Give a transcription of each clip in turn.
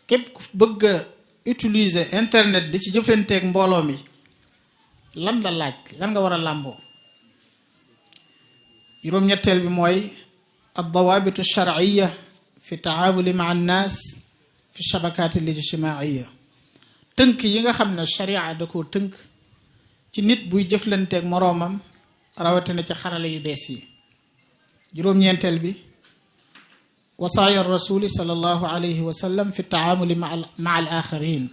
képp ku bëgg a utiliser internet di ci jëflanteeg mbooloo mi lan la laaj lan nga war a làmboo. juróom-ñetteel bi mooy ad-dawaabitu shar'iyya fi taamuli ma annaas fi shabakaati al-ijtimaaiya, tënk yi nga xam ne sharia da koo tënk ci nit buy jëflanteeg moroomam rawatina ci xarala yu bees yi. juróom-ñeenteel bi wasaaya rasuli sallallahu alayhi wa sallam fi taamuli ma al axarin,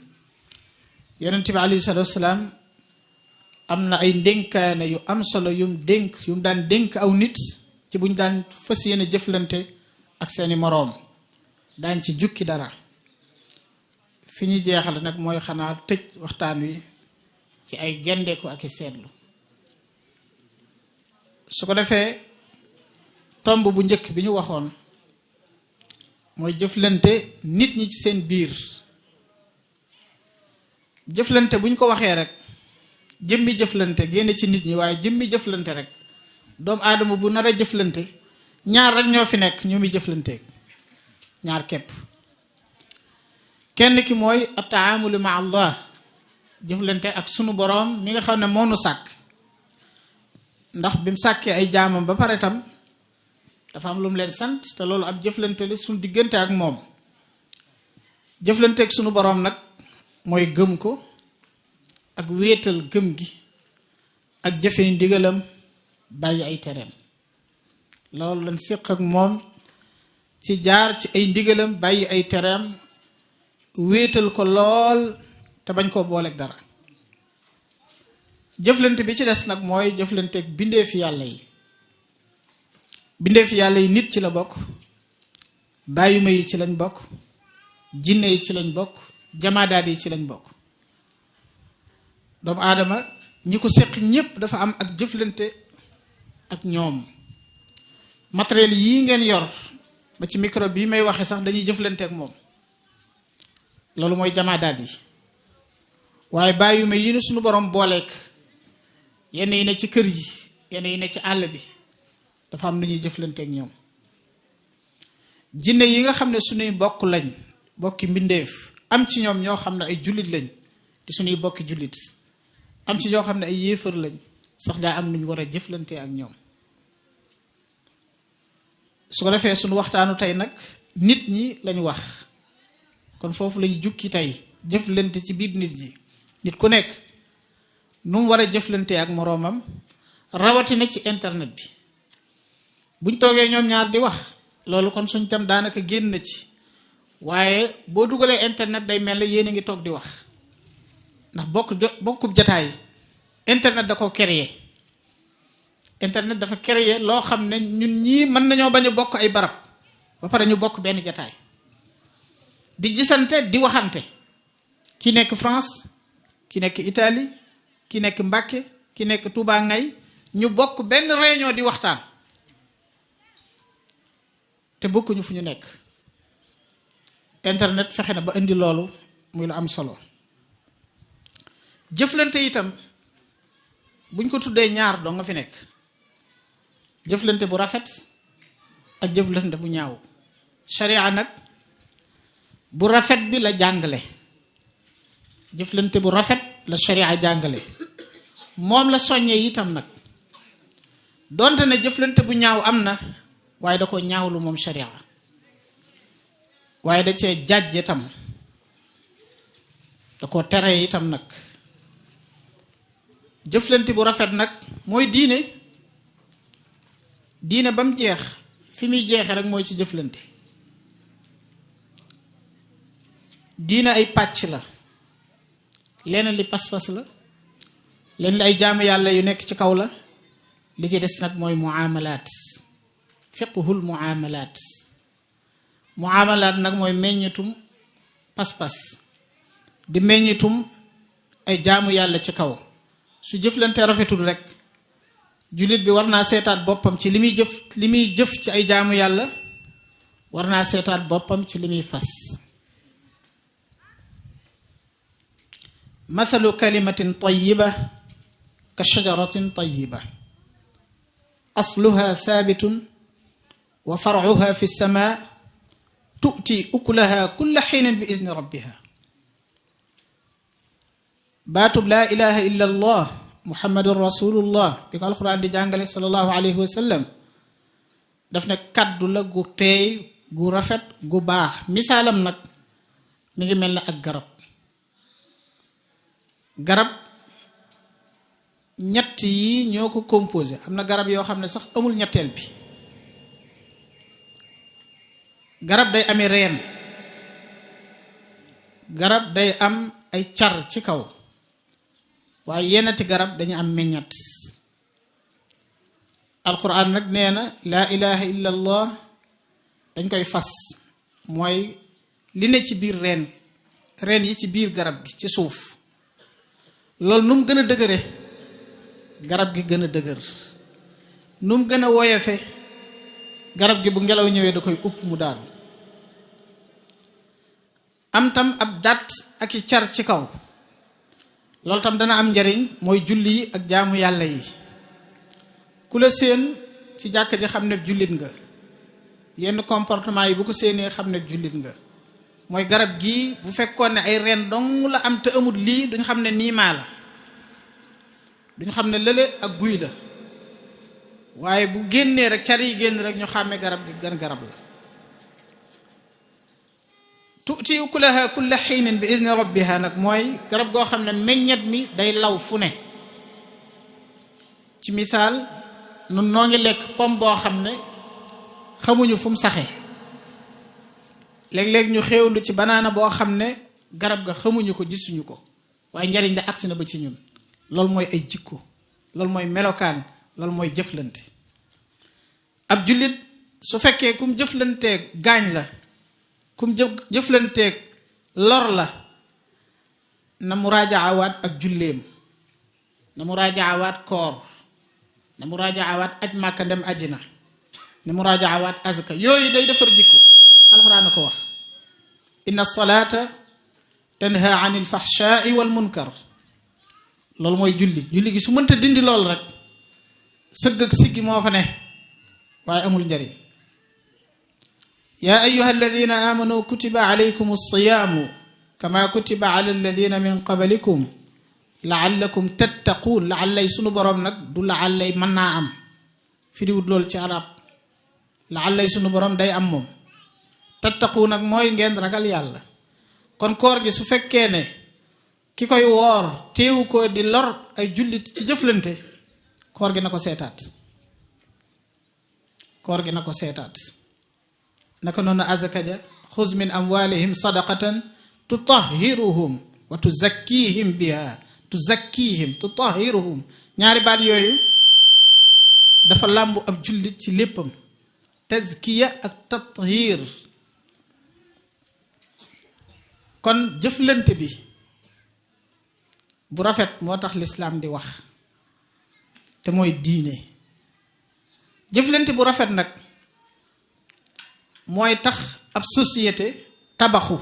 yonent bi alayhi salatu wasalaam am na ay ndénkaane yu am solo yum daan dénk aw nit ci buñ daan fas yéene jëflante ak seeni moroom. daañ ci jukki dara. fi ñu jeexal nag mooy xanaa tëj waxtaan wi ci ay gendeeku ak i seetlu. su ko defee tomb bu njëkk bi ñu waxoon mooy jëflante nit ñi ci seen biir. jëflante buñ ko waxee rek jëmmi jëflante génne ci nit ñi, waaye jëmmi jëflante rek doomu aadama bu nar a jëflante ñaar rek ñoo fi nekk ñu muy jëflanteeg ñaar képp. kenn ki mooy at-taamulu ma Allah, jëflante ak sunu boroom mi nga xam ne moo nu sàkk. ndax bi mu sàkkee ay jaamam ba pare tam dafa am lu mu leen sant, te loolu ab jëflante la suñu diggante ak moom. jëflante ak sunu boroom nag mooy gëm ko ak wéetal gëm gi ak jëfe ndigalam bàyyi ay tereem. loolu lañ séq ak moom ci jaar ci ay ndigalam bàyyi ay tereem, wéetal ko lool te bañ koo booleeg dara. jëflante bi ci des nag mooy jëflanteeg bindeefi yàlla yi. bindeefi yàlla yi nit ci la bokk, bàyyuma yi ci lañ bokk, jinne yi ci lañ bokk, jamaadaat yi ci lañ bokk. doomu aadama ñi ko séq ñépp dafa am ak jëflante ak ñoom. matériel yii ngeen yor ba ci micro bii may waxe sax dañuy jëflante ak moom, loolu mooy jamaadaat yi. waaye bàyyuma yi ni suñu borom booleek yenn yi ne ci kër yi, yenn yi ne ci àll bi, dafa am lu ñuy jëflante ak ñoom. jinne yi nga xam ne suñuy bokk lañ, bokki mbindeef, am ci ñoom ñoo xam ne ay jullit lañ di suñuy bokki jullit, am ci ñoo xam ne ay yéefar lañ, sax daa am lu ñu war a jëflante ak ñoom. su ko defee suñu waxtaanu tey nag nit ñi lañ wax, kon foofu lañ jukki tey jëflante ci biir nit ñi. nit ku nekk nu mu war a jëflante ak moroomam, rawatina ci internet bi. buñ toogee ñoom ñaar di wax loolu kon suñ tam daanaka génn na ci, waaye boo dugalee internet day mel ne yéen a ngi toog di wax, ndax bokkub jataay internet da ko créer. internet dafa créer loo xam ne ñun ñii mën nañoo bañ a bokk ay barab ba pare ñu bokk benn jataay di gisante di waxante. ki nekk France, ki nekk Italie, ki nekk Mbàkke, ki nekk Touba Ngay, ñu bokk benn réunion di waxtaan te bokkuñu fu ñu nekk. internet fexe na ba indi loolu muy lu am solo. jëflante itam buñ ko tuddee ñaar doo nga fi nekk, jëflante bu rafet ak jëflante bu ñaaw. sharia nag bu rafet bi la jàngale, jëflante bu rafet la sharia jàngale, moom la soññee itam nag. donte ne jëflante bu ñaaw am na, waaye da ko ñaawlu moom sharia, waaye da cee jàjje tam, da ko tere itam nag. jëflante bu rafet nag mooy diine. diine ba mu jeex fi muy jeexe rek mooy ci jëflante. diine ay pàcc la, leneen li pas-pas la, leneen li ay jaamu yàlla yu nekk ci kaw la, li ci des nag mooy muamalaat, fiqhul muamalaat. muamalaat nag mooy meññitum pas-pas, di meññitum ay jaamu yàlla ci kaw. su jëflante rafetul rek jullit bi war naa seetaat boppam ci li muy jëf ci ay jaamu yàlla, war naa seetaat boppam ci li muy fas. mathalu kalimatin tayyiba ka shajaratin tayyiba asluha thabitun wa far'uha fi as-samaa tu'ti ukulaha kulla xiinin bi izni rabbiha. baatub laa ilaha illa allah muhammadun rasulullah bi ko alquran di jàngale sallallahu alayhi wa sallam daf ne kaddu la gu teey gu rafet gu baax. misaalam nag mi ngi mel ne ak garab ñett yi ñoo ko composé. am na garab yoo xam ne sax amul ñetteel bi. garab day amee reen, garab day am ay car ci kaw, waaye yennati garab dañu am meññat. alquran nag nee na laa ilaha illa allah dañ koy fas, mooy li ne ci biir reen yi ci biir garab gi ci suuf. loolu nu mu gën a dëgëre garab gi gën a dëgër, nu mu gën a woyofe garab gi bu ngelaw ñëwee da koy upp mu daanu. am tam ab dat ak i car ci kaw, loolu tam dana am njariñ, mooy julli yi ak jaamu yàlla yi. ku la séen ci jàkka ji xam ne jullit nga, yenn comportement yi bu ko séenee xam ne jullit nga. mooy garab gii bu fekkoon ne ay reen dong la am te amul lii duñ xam ne niimaa la, duñ xam ne lële ak guy la, waaye bu génnee rek car yi génn rek ñu xàmme garab gi gan garab la. tuuti ukulaha kulla xiinin bi izni rabbiha nag mooy garab goo xam ne meññet mi day law fu ne. ci misaal nun noo ngi lekk pom boo xam ne xamuñu fu mu saxe, léeg-léeg ñu xéewlu ci banaana boo xam ne garab ga xamuñu ko gisuñu ko, waaye njariñ la agsi na ba ci ñun. loolu mooy ay jikko, loolu mooy melokaan, loolu mooy jëflante. ab jullit su fekkee kum jëflanteeg gaañ la, kum jëflanteeg lor la, na mu raajaawaat ak julleem, na mu raajaawaat koor, na mu raajaawaat aj màkka ndem ajina, na mu raajaawaat azaka. yooyu day defar jikko. alxuraan a ko wax, inna salaata tanha anil fahshaai wal munkar. loolu mooy julli gi su mënta dindi lool rek sëgg ak siggi moo fa ne, waaye amul njariñ. yaa ayuha alladina amanu kutiba alaykum alsiyaamu kama kutiba ala alladina min qablikum laallakum tattaquun. laallay sunu borom nag du laallay mën naa am, firiwut loolu ci arab. laallay sunu borom day am moom. tattaqu nag mooy ngeen ragal yàlla. kon koor gi su fekkee ne ki koy woor teewu ko di lor ay jullit ci jëflante, koor gi na ko seetaat, koor gi na ko seetaat. naka noonu azaka ja, xuz min amwalihim sadaqatan tutahhiruhum wa tuzakkihim biha, tutahhiruhum. ñaari baat yooyu dafa làmbu ab jullit ci léppam, tazkiya ak tathir. kon jëflante bi bu rafet moo tax lislaam di wax, te mooy diine. jëflante bu rafet nag mooy tax ab société tabaxu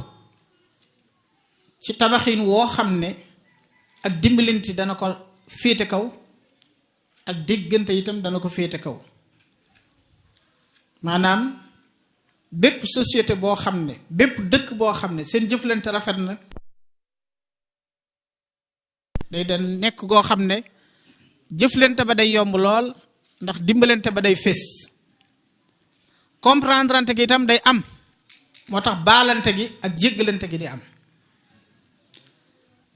ci tabaxin woo xam ne ak dimbalante dana ko féete kaw, ak déggante itam dana ko féete kaw. maanaam bépp société boo xam ne, bépp dëkk boo xam ne seen jëflante rafet na, day da nekk goo xam ne jëflante ba day yomb lool, ndax dimbalante ba day fés. comprendrante gi itam day am, moo tax baalante gi ak jéggalante gi di am.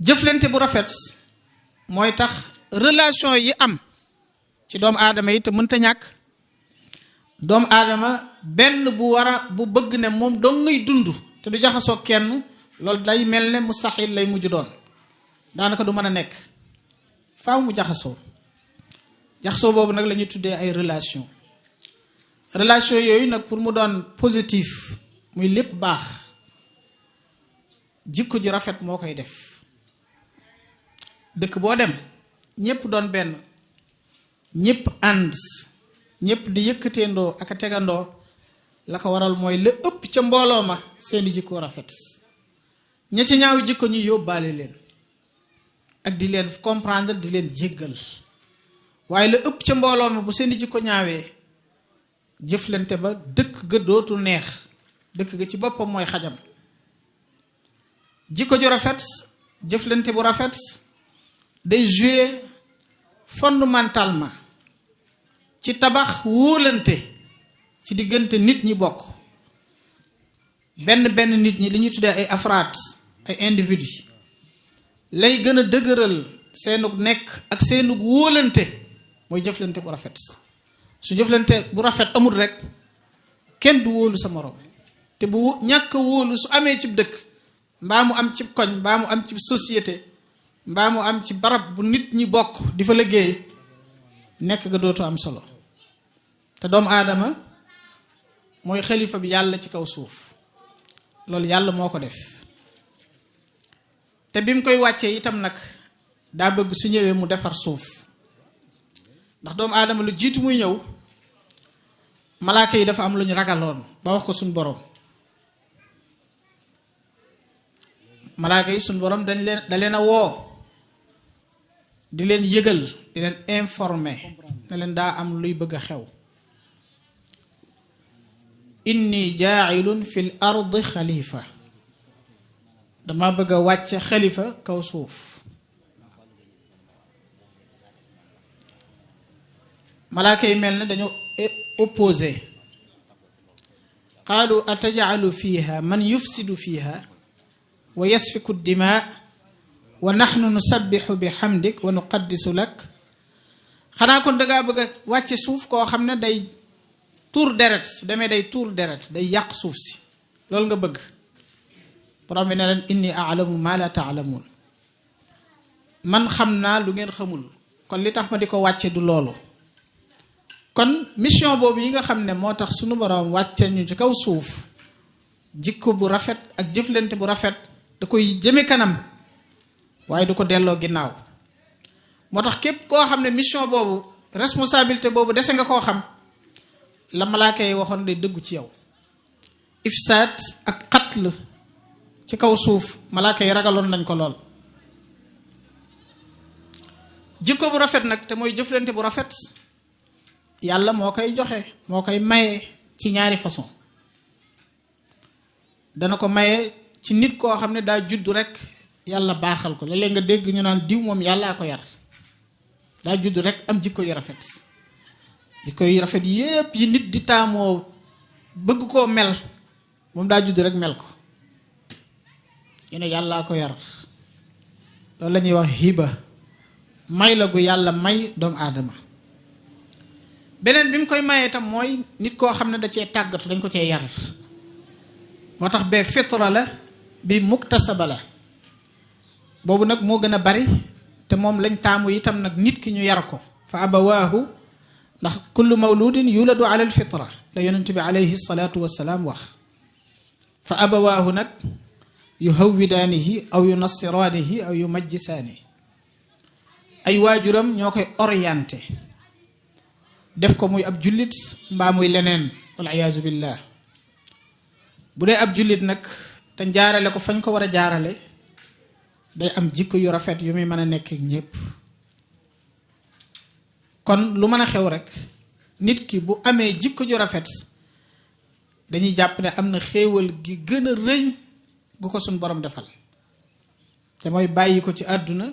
jëflante bu rafet mooy tax relation yi am ci doomu aadama yi te mënta ñàkk. doomu aadama benn bu bëgg ne moom doo ngay dund te du jaxasoo kenn, loolu day mel ne mustaxil lay mujj doon, daanaka du mën a nekk. faaw mu jaxasoo boobu nag la ñuy tuddee ay relation yooyu nag pour mu doon positif, muy lépp baax, jikko ji rafet moo koy def. dëkk boo dem ñépp doon benn, ñépp ànd, ñépp di yëkkateendoo ak a tegandoo, la ko waral mooy la ëpp ca mbooloo ma seeni jikko rafet. ña ci ñaaw jikko ñu yóbbaale leen ak di leen comprendre, di leen jéggal. waaye la ëpp ca mbooloo ma bu seeni jikko ñaawee, jëflante ba dëkk ga dootu neex, dëkk ga ci boppam mooy xajam. jikko ju rafet jëflante bu rafet day jouer fondamentalement ci tabax wóolante ci diggante nit ñi bokk benn nit ñi li ñu tuddee ay afraad ay individu lay gën a dëgëral seenug nekk ak seenug wóolante mooy jëflante bu rafet. su jëflante bu rafet amul rek kenn du wóolu sa moroom te bu ñàkk wóolu su amee ci dëkk mbaa mu am ci koñ mbaa mu am ci société mbaa mu am ci barab bu nit ñi bokk di fa liggéey nekk ga dootu am solo. te doomu aadama mooy xalifa bi yàlla ci kaw suuf loolu yàlla moo ko def te bi mu koy wàccee itam nag daa bëgg su ñëwee mu defar suuf ndax doomu aadama lu jiitu muy ñëw malaaka yi dafa am lu ñu ragaloon ba wax ko suñ borom. malaaka yi suñ borom da leen a woo di leen yëgal di leen informer ne leen daa am luy bëgg a xew. inni jaailun fil ardi xalifa dama bëgg a wàcce xalifa kaw suuf. malaaka yi mel ne dañoo opposé qaalu atajalu fiha man yufsidu fiha wa yasfiku dima wa naxnu nusabbixu bi xamdik wa nuqaddisu lak. xanaa kon dangaa bëgg a wàcce suuf koo xam ne day tuur deret su demee day tuur deret day yàq suuf si loolu nga bëgg. borom bi ne leen inni aalamu ma la taalamuun man xam naa lu ngeen xamul kon li tax ma di ko wàcce du loolu. kon mission boobu yi nga xam ne moo tax sunu borom wàcce ñu ci kaw suuf jikko bu rafet ak jëflante bu rafet da koy jëme kanam waaye du ko delloo ginnaaw. moo tax képp koo xam ne mission boobu responsabilité boobu dese nga koo xam la malaaka yi waxoon day dëggu ci yow. ifsaad ak qatl ci kaw suuf malaaka yi ragaloon nañ ko lool. jikko bu rafet nag te mooy jëflante bu rafet yàlla moo koy joxe moo koy maye ci ñaari façon. dana ko maye ci nit koo xam ne daa juddu rek yàlla baaxal ko léeg-léeg nga dégg ñu naan diw moom yàllaa ko yar daa juddu rek am jikko yu rafet. jikko yu rafet yépp yi nit di taamoo bëgg koo mel moom daa juddu rek mel ko ñu ne yàllaa ko yar. loolu la ñuy wax hiba may la gu yàlla may doomu aadama. beneen bi mu koy mayee tam mooy nit koo xam ne da cee tàggatu dañ ko cee yar moo tax bee fitra la bi muktasaba la boobu nag moo gën a bari te moom lañ taamu itam nag nit ki ñu yar ko. fa abawaahu ndax kullu mawludin yuladu ala alfitra la yonent bi alayhi salaatu wassalaam wax. fa abawaahu nag yuhawwidaanihi aw yunassiraanihi aw yumajjisaani ay waajuram ñoo koy orienté def ko muy ab jullit mbaa muy leneen wal iyaazu billah. bu dee ab jullit nag te jaarale ko fañ ko war a jaarale day am jikko yu rafet yu muy mën a nekk ak ñépp. kon lu mën a xew rek nit ki bu amee jikko ju rafet dañuy jàpp ne am na xéewal gi gën a rëy gu ko suñ borom defal te mooy bàyyi ko ci àdduna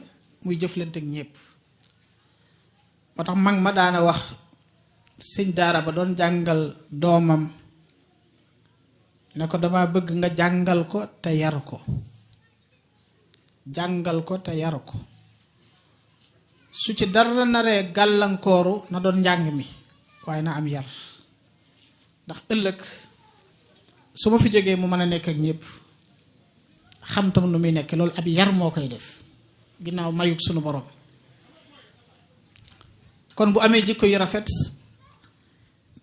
muy jëflante ak ñépp. moo tax mag ma daana wax sëñ daara ba doon jàngal doomam ne ko dama bëgg nga jàngal ko te yar ko. jàngal ko te yar ko su ci dara naree gàllankooru na doon njàng mi waaye na am yar ndax ëllëg su ma fi jógee mu mën a nekk ak ñépp xam tam nu muy nekk loolu ab yar moo koy def ginnaaw mayug sunu borom. kon bu amee jikko yu rafet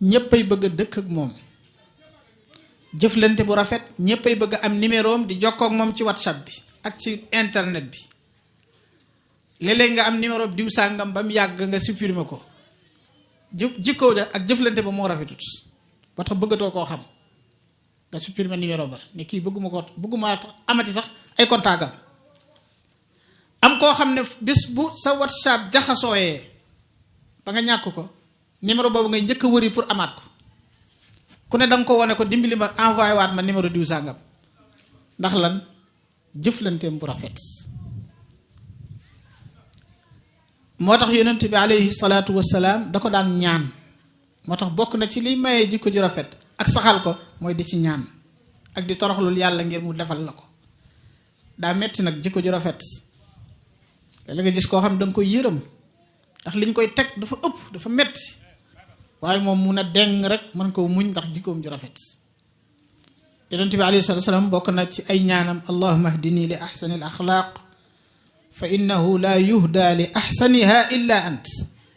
ñéppay bëgg a dëkk ak moom. jëflante bu rafet ñéppay bëgg a am numéroom di jokkoo ak moom ci whatsapp bi ak ci internet bi. léeg-léeg nga am numéro diw sàngam ba mu yàgg nga supprimer ko jikko ja ak jëflante ba moo rafetut ba tax bëggatoo koo xam nga supprimer numéro ba ne kii bëgguma amati sax ay contact am koo xam ne bis bu sa whatsapp jaxasooyee ba nga ñàkk ko numéro boobu ngay njëkk a wëri pour amaat ko ku ne danga ko wane ko dimbali ma envoyé waat ma numéro diw sàngam ndax lan jëflanteem bu rafet. moo tax yonent bi alayhi salaatu wassalaam da ko daan ñaan. moo tax bokk na ci liy mayee jikko ju rafet ak saxal ko mooy di ci ñaan ak di toroxlul yàlla ngir mu defal la ko. daa metti nag jikko ju rafet léeg-léeg nga gis koo xam da nga koy yërëm ndax liñ koy teg dafa ëpp dafa metti waaye moom mun a deng rek mën koo muñ ndax jikkoom ju rafet. yonent bi alayhi salaatu wassalaam bokk na ci ay ñaanam allahumma hdini li ahsani al axlaaq fa innahu la yuhda li ahsaniha illa ant.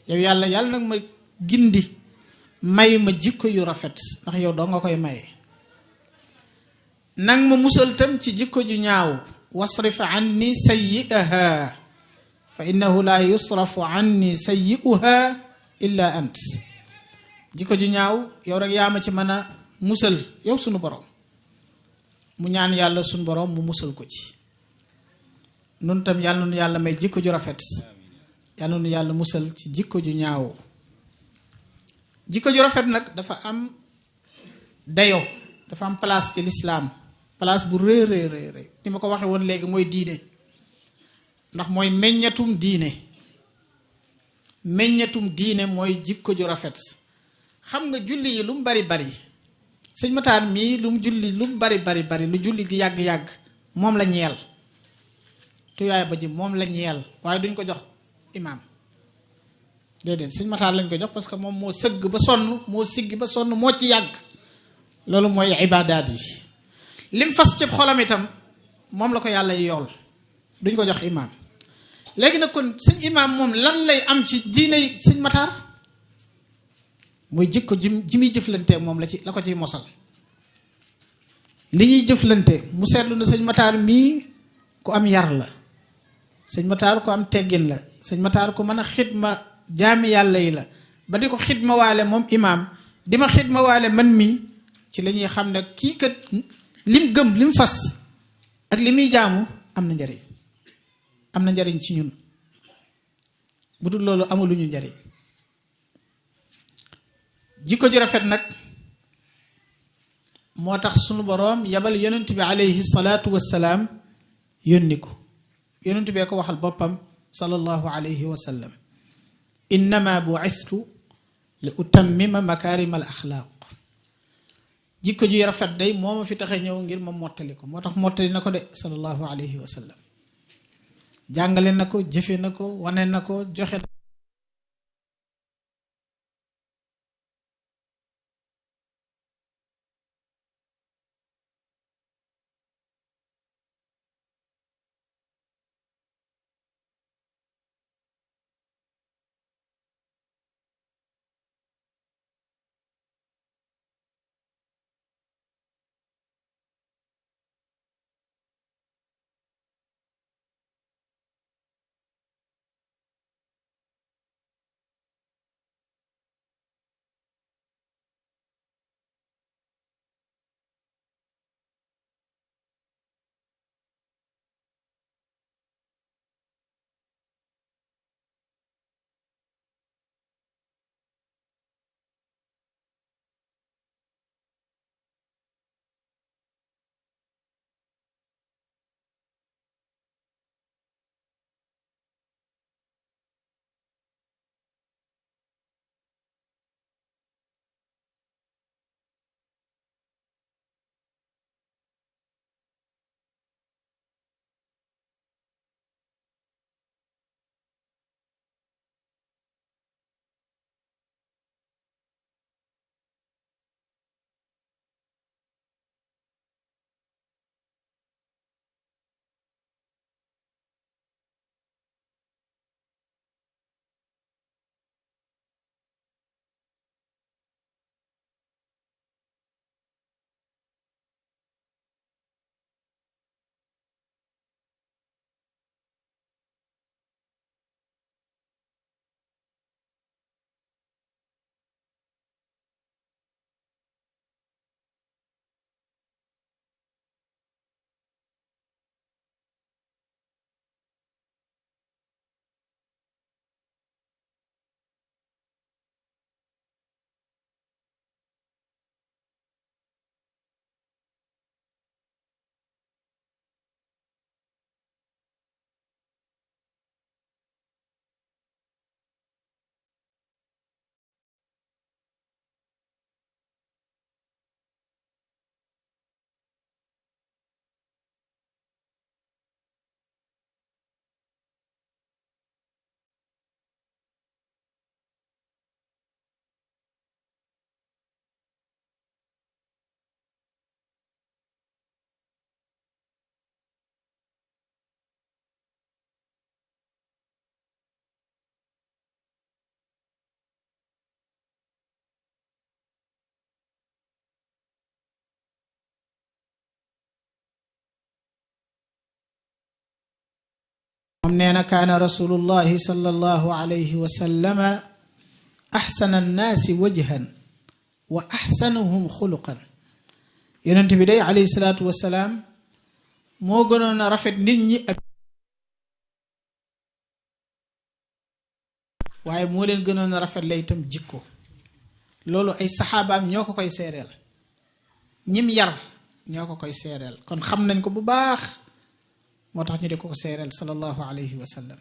yow yàlla nag ma gindi may ma jikko yu rafet ndax yow doo nga koy maye. nang ma musal tam ci jikko ju ñaaw wasrif anni sayyi'aha fa innahu la yusrafu anni sayyi'uha illa ant. jikko ju ñaaw yow rek yaa ma ci mën a musal yow sunu borom. mu ñaan yàlla sunu borom mu musal ko ci. nun tam yàlla nu yàlla may jikko ju rafet yàlla nu yàlla musal ci jikko ju ñaaw. jikko ju rafet nag dafa am dayo dafa am place ci lislaam place bu rëy rëy rëy ni ma ko waxee woon léegi mooy diine ndax mooy meññatum diine mooy jikko ju rafet. xam nga julli yi lu mu bari bari sëñ Matar mii lu mu julli lu mu bari bari lu julli gi yàgg-yàgg moom la ñeel tuyaay ba ji moom la ñeel waaye duñ ko jox imaam déedéet sëñ Matar lañ ko jox parce que moom moo sëgg ba sonn moo siggi ba sonn moo ci yàgg. loolu mooy ibaadaat yi lim fas ci xolam itam moom la ko yàlla yool duñ ko jox imaam. léegi nag kon sëñ imaam moom lan lay am ci diine sëñ Matar mooy jikko ji muy jëflante moom la ko ciy mosal. li ñuy jëflante mu seetlu na sëñ Matar mii ku am yar la sëñ Matar ku am teggin la sëñ Matar ku mën a xidma jaami yàlla yi la ba di ko xidma waale moom imaam di ma xidma waale man mii ci la ñuy xam ne kii kat lim gëm lim fas ak li muy jaamu am na njariñ ci ñun bu dul loolu amuluñu njariñ. jikko ju rafet nag moo tax sunu boroom yabal yonent bi alayhi salaatu wassalaam yónni ko yonent bee ko waxal boppam sallallahu alayhi wa sallam innama bu'istu li utammima makaarima al axlaaq. jikko ju rafet day moo ma fi tax a ñëw ngir ma mottali ko moo tax mottali na ko de sallallahu alayhi wa sallam jàngale na ko jëfe na ko wane na ko joxe moom nee na kaana rasulullahi sallallahu alayhi wa sallama axsana annaasi wajhan wa axsanuhum xuluqan. yonent bi day alayhi salaatu wasalaam moo gënoon a rafet nit ñi ak waaye moo leen gënoon a rafet la itam jikko. loolu ay saxaabaam ñoo ko koy seereel, ñim yar ñoo ko koy seereel, kon xam nañ ko bu baax, moo tax ñu di ko ko seereel sallallahu alayhi wa sallam.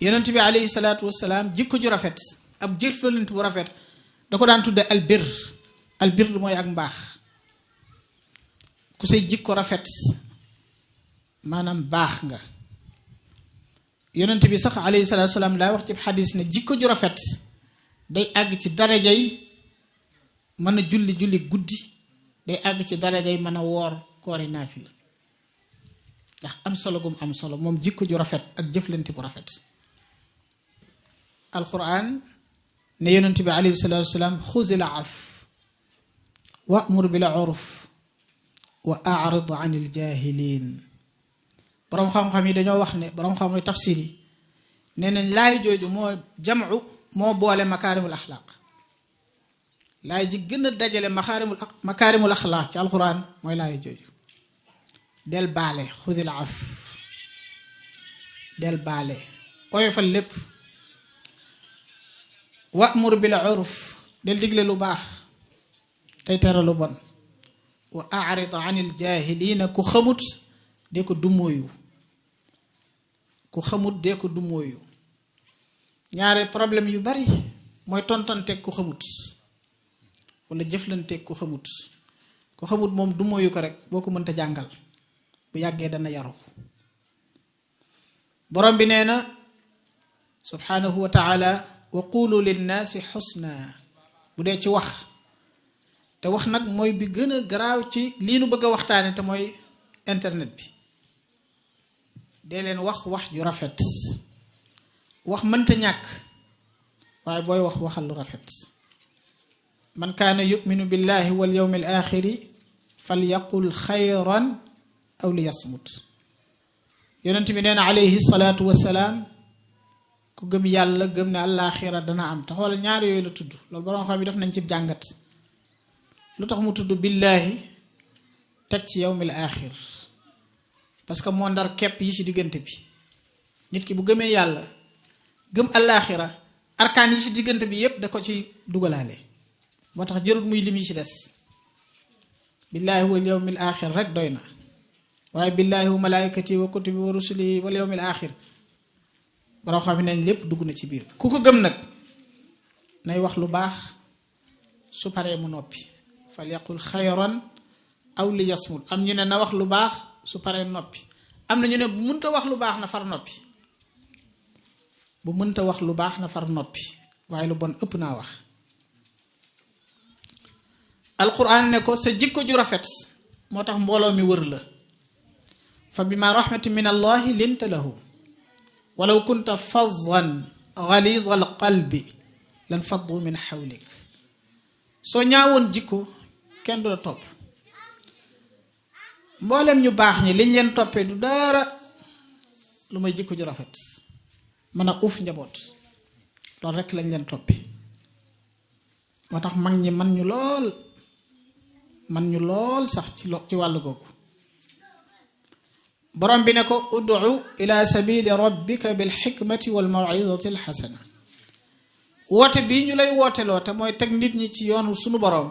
yonent bi alayhi salaatu wasalaam jikko ju rafet, ab jëflante bu rafet da ko daan tudde albir. albir mooy ak mbaax. ku say jikko rafet maanaam baax nga. yonent bi sax alayhi salaatu wasalaam daa wax ci xadis ne jikko ju rafet day àgg ci darajay mën a julli guddi, day àgg ci darajay mën a woor koori naafila, ndax am solo gum am solo moom jikko ju rafet ak jëflante bu rafet. alquran ne yonent bi alayhi salaatu wasalaam xuzil af wa'mur bil urf wa a'rid anil jaahiliin. boroom xam-xam yi dañoo wax ne, boroom xam-xam yi tafsir yi nee nañ laay jooju moo jamcu moo boole makaarimul axlaaq. laay ji gën a dajale makaarimul axlaaq ci alquran mooy laay jooju. del baale, xudil af, del baale, oyofal lépp. wa'mur bil urf, del digle lu baax tey tere lu bon. wa a'rid anil jaahiliina, ku xamut dee ko dumóoyu, ku xamut dee ko dumóoyu. ñaare problème yu bari mooy tontanteeg ku xamut wala jëflanteeg ku xamut. ku xamut moom dumóoyu ko rek, boo ko mënta jàngal bu yàggee dana yaru. borom bi nee na subhanahu wa taala wa qulu linnaasi xusna. bu dee ci wax, te wax nag mooy bi gën a garaaw ci lii nu bëgg a waxtaane te mooy internet bi. dee leen wax ju rafet. wax mënta ñàkk, waaye booy wax waxal lu rafet. man kaana yuminu billahi wal yawmi al axiri falyaqul xayran aw liyasmut. yonent bi nee na alayhi salaatu wasalaam ku gëm yàlla gëm ne àllaaxira dana am. te xoolal ñaar yooyu la tudd. loolu borom xam yi def nañ ci jàngat. lu tax mu tudd billaahi teg ci yawmil axir? parce que moo ndar kepp yi ci diggante bi. nit ki bu gëmee yàlla gëm àllaaxira, arkaan yi ci diggante bi yépp da ko ci dugalaale. moo tax jërut muy lim yi ci des. billaahi wal yawmil axir rek doy na, waaye billaahi wa malaaykati wa kutubi wa rusuli wal yawmil axir borom xam ne lépp dugg na ci biir. ku ko gëm nag nay wax lu baax, su paree mu noppi. fal yaqul xayran aw li yasmut. am ñu ne na wax lu baax su paree noppi. am na ñu ne bu mënta wax lu baax na far noppi. bu mënta wax lu baax na far noppi, waaye lu bon ëpp naa wax. alquran ne ko sa jikko ju rafet moo tax mbooloo mi wër la. fa bima rahmatin min allahi linta lahu walaw kunta fazan galiza alqalbi lan faddu min xawlik. soo ñaawoon jikko kenn du la topp. mboolem ñu baax ñi liñ leen toppee du dara lu may jikko ju rafet, mën a uuf njaboot. loolu rekk lañ leen toppi. moo tax mag ñi man ñu lool sax ci wàllu googu. borom bi ne ko ud'u ila sabili rabbika bil xikmati wal maw'izati al xasana. woote bii ñu lay wooteloo te mooy teg nit ñi ci yoonu sunu borom,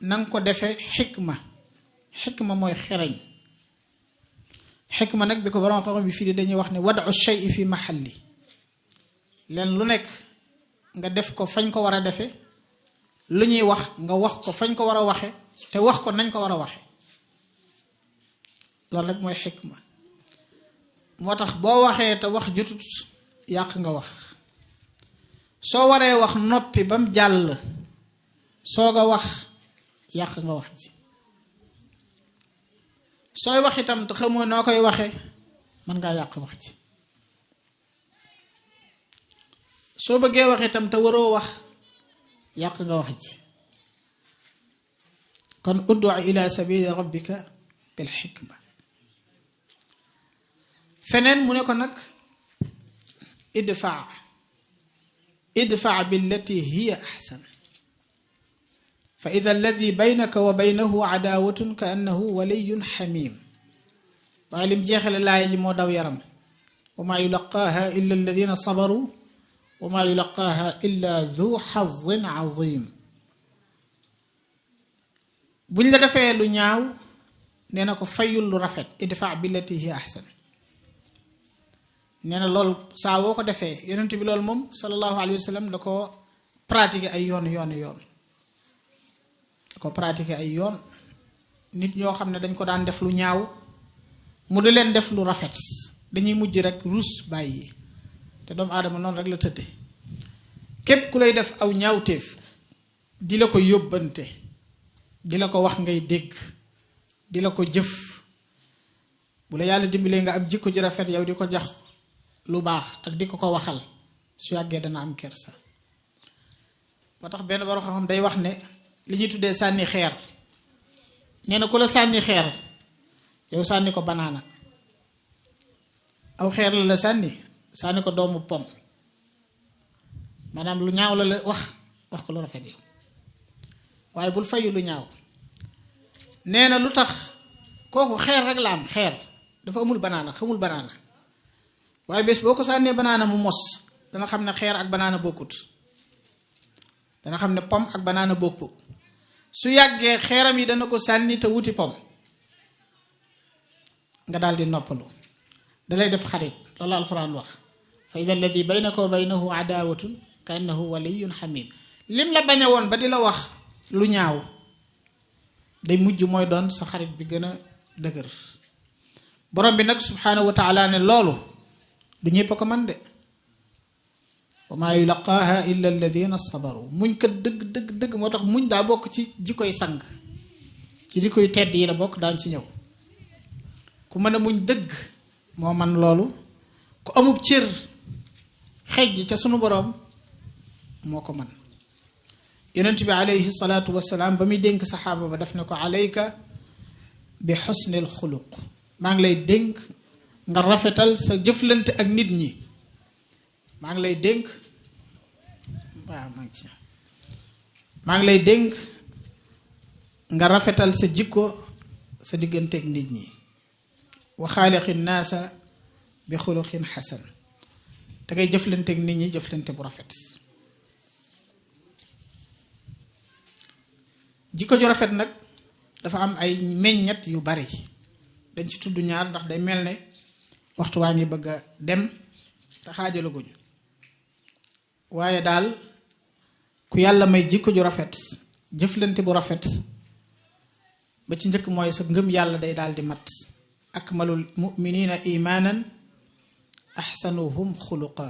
nanga ko defee xikma. xikma mooy xereñ. xikma nag bi ko borom xam bi fii dañuy wax ne wad'u shay'i fi mahalli. leen lu nekk nga def ko fañ ko war a defe. lu ñuy wax nga wax ko fañ ko war a waxe, te wax ko nañ ko war a waxe. loolu rek mooy xikma. moo tax boo waxee te wax jutut yàq nga wax. soo waree wax noppi ba mu jàll soog a wax yàq nga wax ji. sooy wax itam te xamoo noo koy waxee mën ngaa yàq wax ji. soo bëggee wax itam te waroo wax yàq nga wax ji. kon ud'u ila sabili rabbika bil xikma. feneen mu ne ko nag idfa billati hiya ahsan fa ida alladi baynaka wa baynahu adaawatun ka annahu waliyun xamim. waaye lim jeexale laaya ji moo daw yaram. wa maa yulaqaaha illa alladina sabaru wa maa yulaqaaha illa du xadin azim. buñ la defee lu ñaaw nee na ko fayul lu rafet, idfa billati hiya ahsan. nee na loolu saa woo ko defee yonent bi loolu moom sallallahu alayhi wa sallam da ko pratiquer ay yoon da ko pratiquer ay yoon. nit ñoo xam ne dañ ko daan def lu ñaaw mu di leen def lu rafet dañuy mujj rek rus bàyyi. te doomu aadama noonu rek la tëdde. képp ku lay def aw ñaawteef di la ko yóbbante, di la ko wax ngay dégg, di la ko jëf, bu la yàlla dimbalee nga am jikko ji rafet yow di ko jox lu baax ak di ko ko waxal, su yàggee dana am kersa. moo tax benn borom xam-xam day wax ne li ñuy tuddee sànni xeer, nee na ku la sànni xeer yow sànni ko banaana. aw xeer la sànni ko doomu pom, maanaam lu ñaaw la wax ko lu rafet yow, waaye bul fayu lu ñaaw. nee na lu tax kooku xeer rek la am, xeer dafa amul banaana, xamul banaana. waaye bés boo ko sànnee banaana mu mos dana xam ne xeer ak banaana bokkut, dana xam ne pom ak banaana bokkut. su yàggee xeeram yi dana ko sànni te wuti pom, nga daal di noppalu. dalay def xarit, loolu alxuraan wax fa ida alladi baynaka wa baynahu adaawatun ka annahu waliyun xamim. lim la bañe woon ba di la wax lu ñaaw day mujj mooy doon sa xarit bi gën a dëgër. borom bi nag subhaanahu wa taala ne loolu du ñépp a ko man de. wa maa yulaqaaha illa alladina sabaru. muñ kat dëgg moo tax muñ daa bokk ci jikkoy sang, ci jikkoy tedd yi la bokk, daan ci ñëw. ku mën a muñ dëgg moo man loolu. ku amub cër xejj ca sunu borom moo ko man. yonent bi alayhi salaatu wasalaam ba muy dénk saxaaba ba daf ne ko alayka bi xusnil xuluq, maa ngi lay dénk nga rafetal sa jëflante ak nit ñi. maa ngi lay dénk nga rafetal sa jikko sa diggante ak nit ñi. wa xaaliqi naasa bi xuluqin xasan, te ngay jëflante ak nit ñi jëflante bu rafet. jikko ju rafet nag dafa am ay meññet yu bari, dañ ci tudd ñaar ndax day mel ne waxtu waa ngi bëgg a dem te xaajalaguñ. waaye daal ku yàlla may jikko ju rafet, jëflante bu rafet, ba ci njëkk mooy sa ngëm yàlla day daal di mat. akmalul muminina imaanan ahsanuhum xuluqa.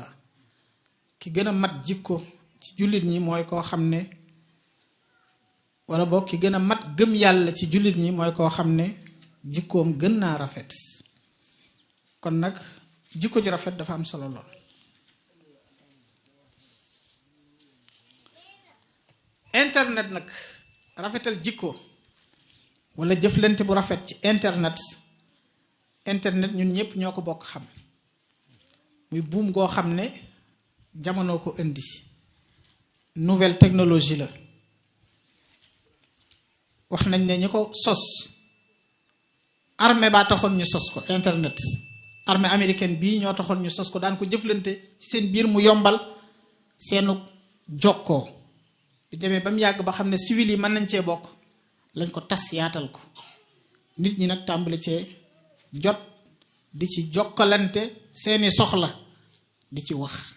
ki gën a mat jikko ci jullit ñi mooy koo xam ne, wala boog ki gën a mat gëm yàlla ci jullit ñi mooy koo xam ne jikkoom gën naa rafet. kon nag jikko ju rafet dafa am solo lool. internet nag, rafetal jikko wala jëflante bu rafet ci internet ñun ñëpp ñoo ko bokk xam. muy buum goo xam ne jamono ko indi, nouvelle technologie la. wax nañ ne ñi ko sos armée baa taxoon ñu sos ko. internet armée américaine bii ñoo taxoon ñu sos ko, daan ko jëflante ci seen biir mu yombal seenu jokkoo. bi demee ba mu yàgg ba xam ne civil yi mën nañ cee bokk lañ ko tas yaatal ko. nit ñi nag tàmbali cee jot di ci jokkalante seeni soxla di ci wax.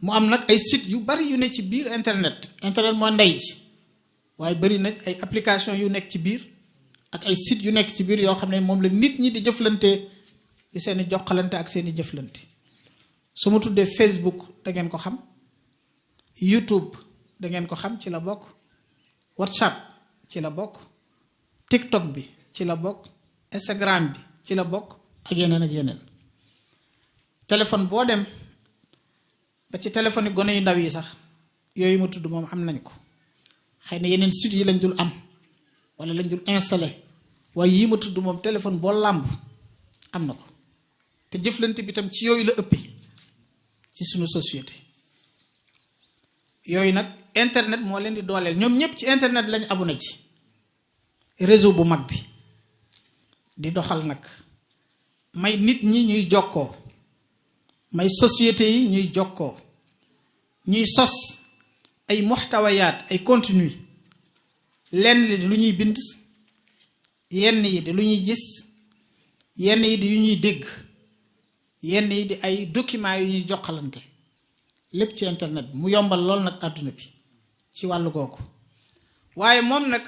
mu am nag ay site yu bari yu ne ci biir internet moo ndey ji, waaye bari nag ay application yu nekk ci biir ak ay site yu nekk ci biir yoo xam ne moom la nit ñi di jëflante ci seeni jokkalante ak seeni jëflante. su ma tuddee Facebook da ngeen ko xam, YouTube da ngeen ko xam, ci la bokk. WhatsApp ci la bokk, TikTok bi ci la bokk, Instagram bi ci la bokk, ak yeneen. téléphone boo dem ba ci téléphone yi gone yu ndaw yi sax yooyu ma tudd moom am nañ ko. xëy na yeneen site yi lañ dul am lañ dul installé, waaye yii ma tudd moom téléphone boo làmb am na ko. te jëflante bi tam ci yooyu la ëppee ci sunu société yooyu nag internet moo leen di dooleel ñoom ñëpp ci internet lañ abonné ci réseau bu mag bi di doxal nag may nit ñi ñuy jokkoo may société yi ñuy jokkoo ñuy sos ay muxtawayaat ay contenu lenn li di lu ñuy bind yenn yi di lu ñuy gis yenn yi di yu ñuy dégg yenn yi di ay documents yu ñuy jokkalante lépp ci internet bi mu yombal lool nag àdduna bi ci wàllu googu waaye moom nag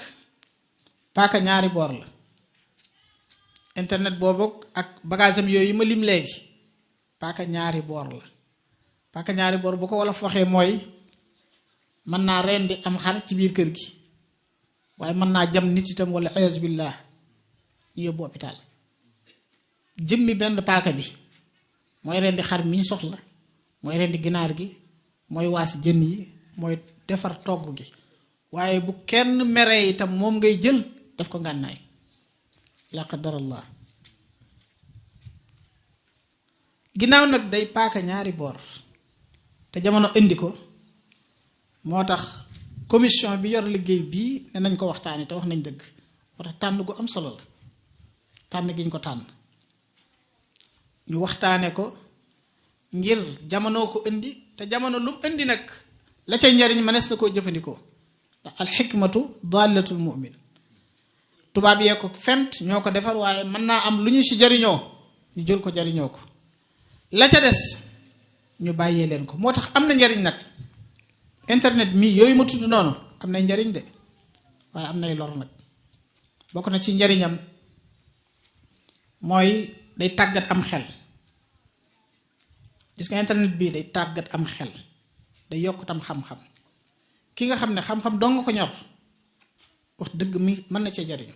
paaka ñaari boor la internet boobu ak bagage am yooyu ma lim léegi paaka ñaari boor la paaka ñaari boor bu ko wolof waxee mooy mën naa rendi am xar ci biir kër gi waaye mën naa jam nit itam wala ayas billah ñu yóbbu hôpital jëmmi benn paaka bi mooy rendi xar mi ñu soxla mooy rendi ginaar gi mooy waas jën yi mooy defar togg gi waaye bu kenn meree itam moom ngay jël def ko ngànnaay la qadarallah ginnaaw nag day paaka ñaari boor te jamono indi ko moo tax commission bi yor liggéey bii ne nañ ko waxtaane te wax nañ dëgg moo tax tànn gu am solo la tànn gi ñu ko tànn ñu waxtaane ko ngir jamono ko indi te jamono lu mu indi nag la cay njariñ mënees na koo jëfandikoo ndax alxikmatu dallatul mu'min tubaab yee ko fent ñoo ko defar waaye mën naa am lu ñu ci jariñoo ñu jël ko jariñoo ko la ca des ñu bàyyee leen ko moo tax am na njariñ nag internet mii yooyu ma tudd noonu am nay njariñ de waaye am nay lor nag bokk na ci njariñam mooy day tàggat am xel gis nga internet bii day tàggat am xel day yokk tam xam-xam ki nga xam ne xam-xam dong nga ko ñor wax dëgg mi mën na cee jariñ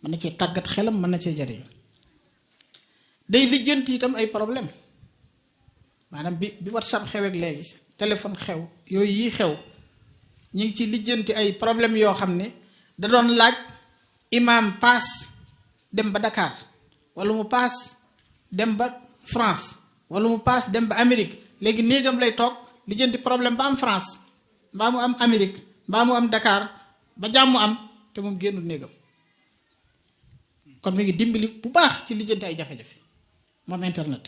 mën na cee tàggat xelam mën na cee jariñ day lijjanti itam ay problème maanaam bi WhatsApp xew ak léegi téléphone xew yooyu yi xew ñu ngi ci lijjanti ay problème yoo xam ne da doon laaj imam paas dem ba Dakar wala mu paas dem ba France wala mu paas dem ba Amérique léegi néegam lay toog lijjanti problème ba am France mbaa mu am Amérique mbaa mu am Dakar ba jàmm am te moom génnul néegam kon mi ngi dimbali bu baax ci lijjanti ay jafe-jafe moom internet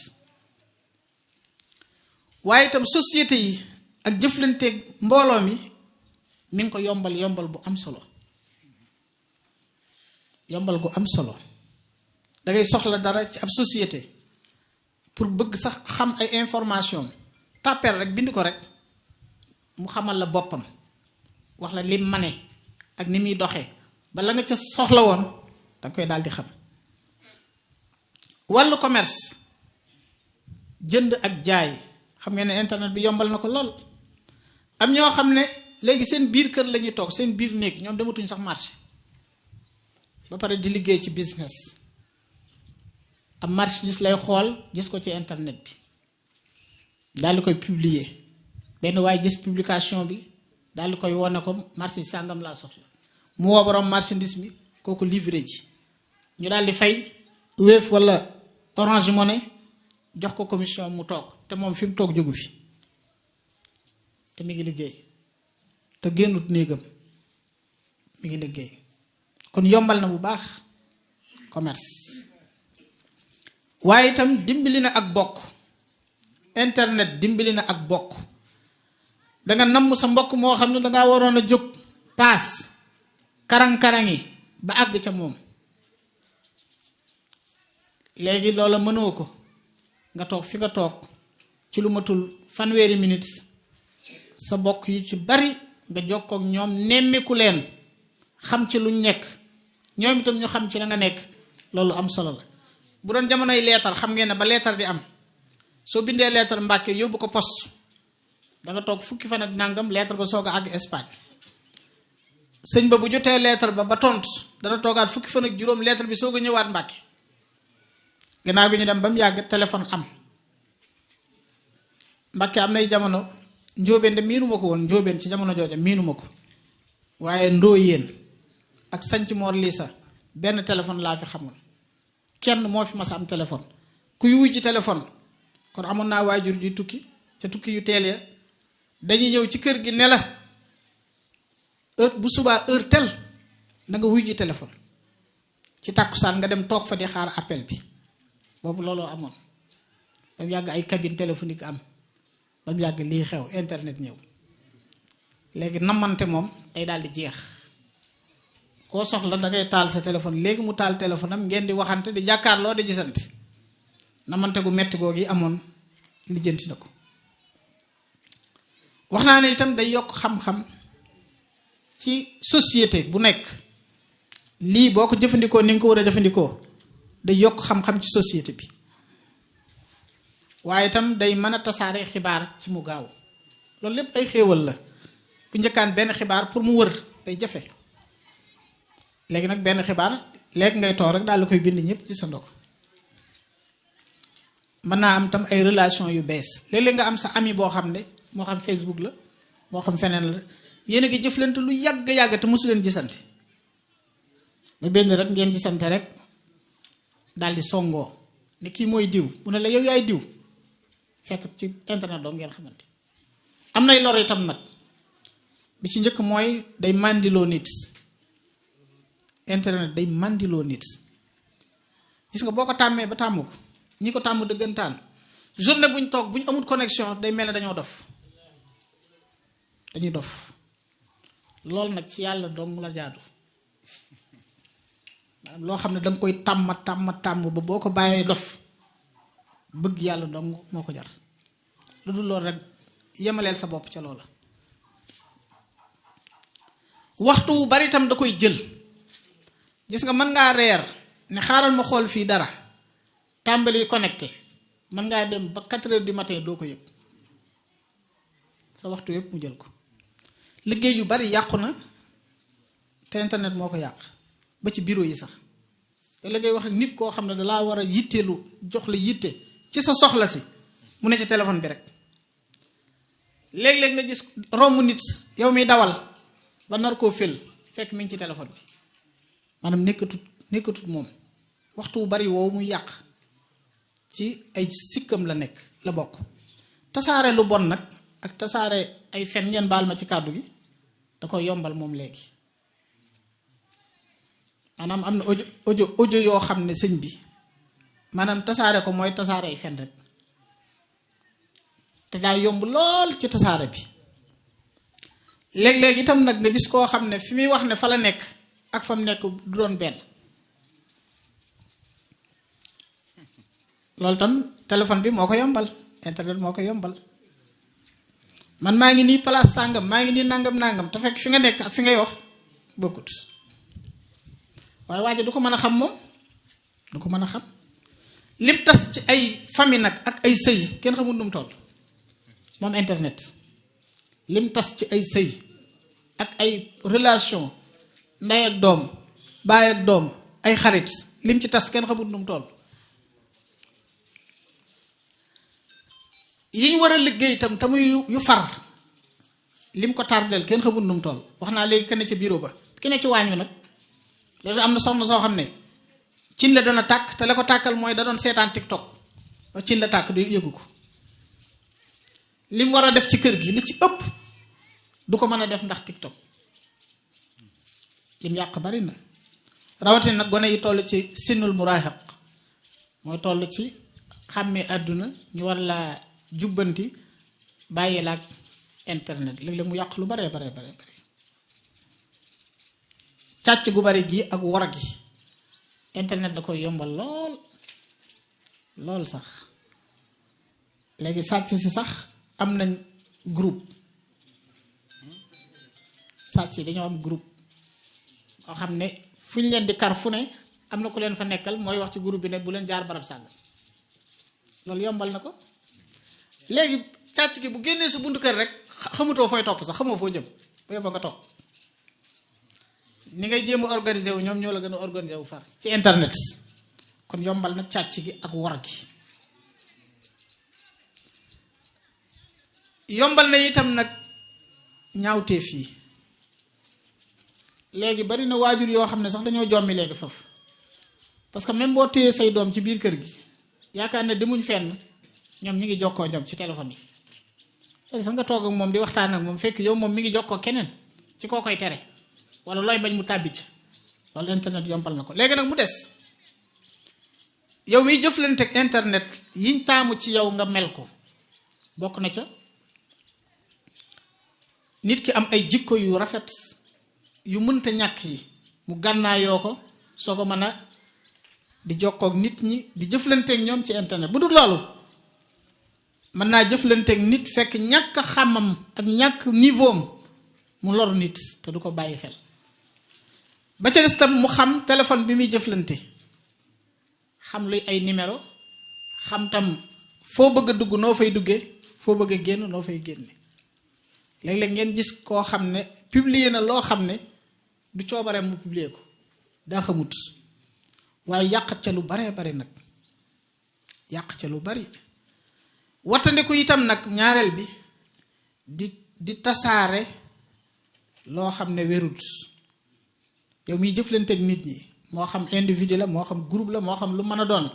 waaye itam société yi ak jëflanteeg mbooloo mi ngi ko yombal bu am solo yombal gu am solo dangay soxla dara ci ab société pour bëgg sax xam ay information tàppeel rek bind ko rek mu xamal la boppam wax la lim mane ak ni muy doxee ba la nga ca soxla woon danga koy daal di xam wàllu commerce jënd ak jaay xam ngeen ne internet bi yombal na ko lool am ñoo xam ne léegi seen biir kër la ñuy toog seen biir néeg ñoom dematuñ sax marché ba pare di liggéey ci business am marchandise lay xool gis ko ci internet bi daal di koy publier benn waaye gis publication bi daal di koy wone ko marchandise sàngam laa soxla mu woo borom marchandise bi kooku livré ji ñu daal di fay Wave wala Orange Money jox ko commission mu toog te moom fi mu toog jógu fi te mi ngi liggéey te génnut néegam mi ngi liggéey kon yombal na bu baax commerce waaye itam dimbali na ak bokk internet dimbali na ak bokk danga namm sa mbokk moo xam ne dangaa waroon a jóg paas karang-karangi ba àgg ca moom léegi loola mënoo ko nga toog fi nga toog ci lu matul fanweeri minutes sa bokk yu ci bari nga jokkook ñoom nemmiku leen xam ci luñ nekk ñoom itam ñu xam ci la nga nekk loolu am solo la bu doon jamonoy leetar xam ngeen ne ba leetar di am soo bindee leetar Mbàkke yóbbu ko poste danga toog fukki fan ak nangam leetar ba soog a àgg Espagne sëñ ba bu jotee leetar ba tontu dana toogaat fukki fan ak juróom leetar bi soog a ñëwaat Mbàkke gannaaw bi ñu dem ba mu yàgg téléphone am Mbàkke am nay jamono njóobeen de miinuma ko woon njóobeen ci jamono jooja miinuma ko waaye ndóoyéen ak sanc moor lii sa benn téléphone laa fi xamoon kenn moo fi mas a am téléphone kuy wuy ci téléphone kon amoon naa waajur ji tukki ca tukki yu teel ya dañuy ñëw ci kër gi ne la heure bu subaa heure tel na nga wuy ji téléphone ci tàkkusaan nga dem toog fa di xaar appel bi boobu looloo amoon ba mu yàgg ay cabine téléphonique am ba mu yàgg lii xew internet ñëw léegi namante moom day daal di jeex koo soxla da ngay taal sa téléphone léegi mu taal téléphone am ngeen di waxante di jàkkaarloo di gisante namante gu metti googu yi amoon lijjanti na ko. wax naa ne itam day yokk xam-xam ci société bu nekk lii boo ko jëfandikoo ni nga ko war a jëfandikoo day yokk xam-xam ci société bi waaye itam day mën a tasaare xibaar ci mu gaaw loolu lépp ay xéewal la bu njëkkaan benn xibaar pour mu wër day jafe léegi nag benn xibaar léegi ngay toog rek daal la koy bind ñëpp ci sa ndog mën naa am tam ay relation yu bees léeg-léeg nga am sa ami boo xam ne moo xam Facebook la moo xam feneen la yéen a ngi jëflante lu yàgg te mosu leen gisante ba benn rek ngeen gisante rek daal di songoo ne kii mooy diw mu ne la yow yaay diw fekk ci internet doo ngeen xamante am nay lor itam nag bi ci njëkk mooy day màndiloo nit internet day màndiloo nit gis nga boo ko tàmmee ba tàmm ko ñi ko tàmm dëggantaan journée buñ toog buñ amul connexion day mel ne dañoo dof dañuy dof loolu nag ci yàlla dong la jaadu loo xam ne danga koy tàmm ba boo ko bàyyee dof bëgg yàlla dong moo ko jar lu dul loolu rek yemaleel sa bopp ca loola waxtu wu bari itam da koy jël gis nga mën ngaa reer ne xaaral ma xool fii dara tàmbali connecté mën ngaa dem ba 4 heures du matin doo ko yëg sa waxtu yëpp mu jël ko liggéey yu bari yàqu na te internet moo ko yàq ba ci bureau yi sax te la ngay wax ak nit koo xam ne dalaa war a yitteelu jox la yitte ci sa soxla si mu ne ci téléphone bi rek léeg-léeg nga gis romb nit yow miy dawal ba nar koo fël fekk mi ngi ci téléphone bi maanaam nekkatut moom waxtu wu bari woowu muy yàq ci ay sikkam la nekk la bokk tasaare lu bon nag ak tasaare ay fen ngeen baal ma ci kàddu gi da koy yombal moom léegi maanaam am na audio yoo xam ne sëñ bi maanaam tasaare ko mooy tasaare ay fen rek te daa yomb lool ci tasaare bi léeg-léeg itam nag nga gis koo xam ne fi muy wax ne fa la nekk ak fa mu nekk du doon benn loolu tam téléphone bi moo ko yombal internet moo ko yombal man maa ngi nii place sàngam maa ngi nii nangam te fekk fi nga nekk ak fi ngay wax bokkut waaye waaye du ko mën a xam moom du ko mën a xam lim tas ci ay famille nag ak ay sëy kenn xamul nu mu toll moom internet lim tas ci ay sëy ak ay relation ndey ak doom baay ak doom ay xarit lim ci tas kenn xamul nu mu toll yi ñu war a liggéey itam te muy yu far lim ko tardel kenn xamul nu mu toll wax naa léegi kenn ca bureau ba ki ne ci waañ wi nag léegi am na soxna soo xam ne cin la dana tàkk te la ko tàkkal mooy da doon seetaan TikTok ba cin la tàkk du yëgu ko lim war a def ci kër gi li ci ëpp du ko mën a def ndax TikTok lim yàq bari na rawatina nag gone yi toll ci sinnul muraahiq mooy toll ci xàmmee àdduna ñu war laa jubbanti bàyyi la ak internet léeg-léeg mu yàq lu bare càcc gu bari gi ak war gi internet da koy yombal lool sax léegi sàcc si sax am nañ groupe sàcc yi dañoo am groupe boo xam ne fu ñu leen di kar fu ne am na ku leen fa nekkal mooy wax ci groupe bi ne bu leen jaar barab sàgg loolu yombal na ko léegi càcc gi bu génnee sa buntu kër rek xamutoo fooy topp sax xamoo foo jëm bu yebba nga topp ni ngay jéem a organiser wu ñoom ñoo la gën a organiser wu far ci internet kon yombal na càcc gi ak war gi yombal na itam nag ñaawteef yi léegi bari na waajur yoo xam ne sax dañoo jommi léegi foofu parce que même boo téyee say doom ci biir kër gi yaakaar ne demuñ fenn ñoom ñi ngi jokkoo ñoom ci téléphone yi sax nga toog ak moom di waxtaan ak moom fekk yow moom mi ngi jokkoo keneen ci koo koy tere wala looy bañ mu tàbbi ca loolu internet yombal na ko. léegi nag mu des yow miy jëflante ak internet yiñ taamu ci yow nga mel ko bokk na ca nit ki am ay jikko yu rafet yu mënta ñàkk yi mu gànnaayoo ko soo ko mën a di jokkook nit ñi di jëflanteek ñoom ci internet. bu dul loolu mën naa jëflanteek nit fekk ñàkk xamam ak ñàkk niveau am mu lor nit te du ko bàyyi xel. ba ca des tam mu xam téléphone bi muy jëflante xam luy ay numéro xam tam foo bëgg a dugg noo fay duggee foo bëgg a génn noo fay génne. léeg-léeg ngeen gis koo xam ne publier na loo xam ne du coobareem mu publier ko daa xamut waaye yàqat ca lu baree bari nag yàq ca lu bari. wattandiku itam nag ñaareel bi di tasaare loo xam ne wérut yow miy jëflanteeg nit ñi moo xam individu la moo xam groupe la moo xam lu mën a doon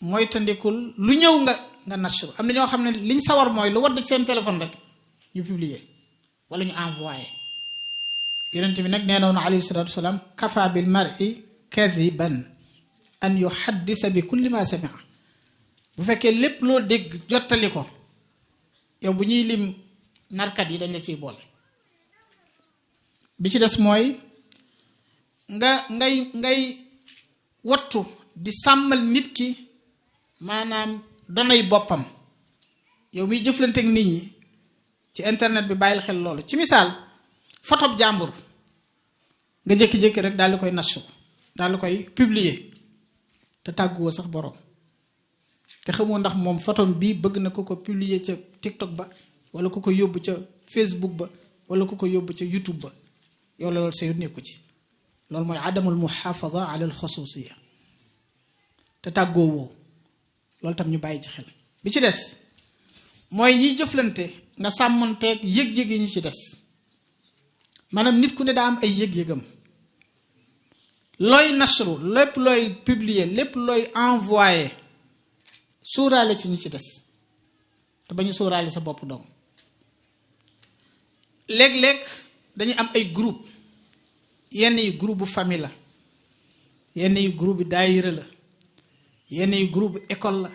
mooy tandikul lu ñëw nga nasru. am na ñoo xam ne liñ sawar mooy lu wadd ci seen téléphone rek ñu publier wala ñu envoyé. yonent bi nag nee na woon alayhi salaatu wasalaam kafa bil mar'i kadiban an yuhaddisa bi kulli ma samia. bu fekkee lépp loo dégg jottali ko yow bu ñuy lim narkat yi dañ la ciy boole. bi ci des mooy ngay wattu di sàmmal nit ki maanaam donay boppam yow miy jëflanteeg nit ñi ci internet bi bàyyil xel loolu. ci misaal photo jàmbur nga jékki-jékki rek daal di koy nasu daal di koy publier te tàgguwoo sax borom te xamoo ndax moom photo bii bëgg na ko publier ca TikTok ba wala ku ko yóbbu ca Facebook ba wala ku ko yóbbu ca YouTube ba yow la loolu sa yu nekku ci. loolu mooy adamul muhaafada ala al xususiya te tàggoowoo loolu tam ñu bàyyi ci xel. bi ci des mooy ñiy jëflante nga sàmmanteeg yëg-yëg yi ñu ci des maanaam nit ku ne daa am ay yëg-yëgam. looy nasru lépp looy publier lépp looy envoyé sóoraale ci ñi ci des te ba ñu sóoraale sa bopp doom. léeg-léeg dañuy am ay groupe yenn yi groupe bu famille la yenn yi groupe bi daayira la yenn yi groupe bu école la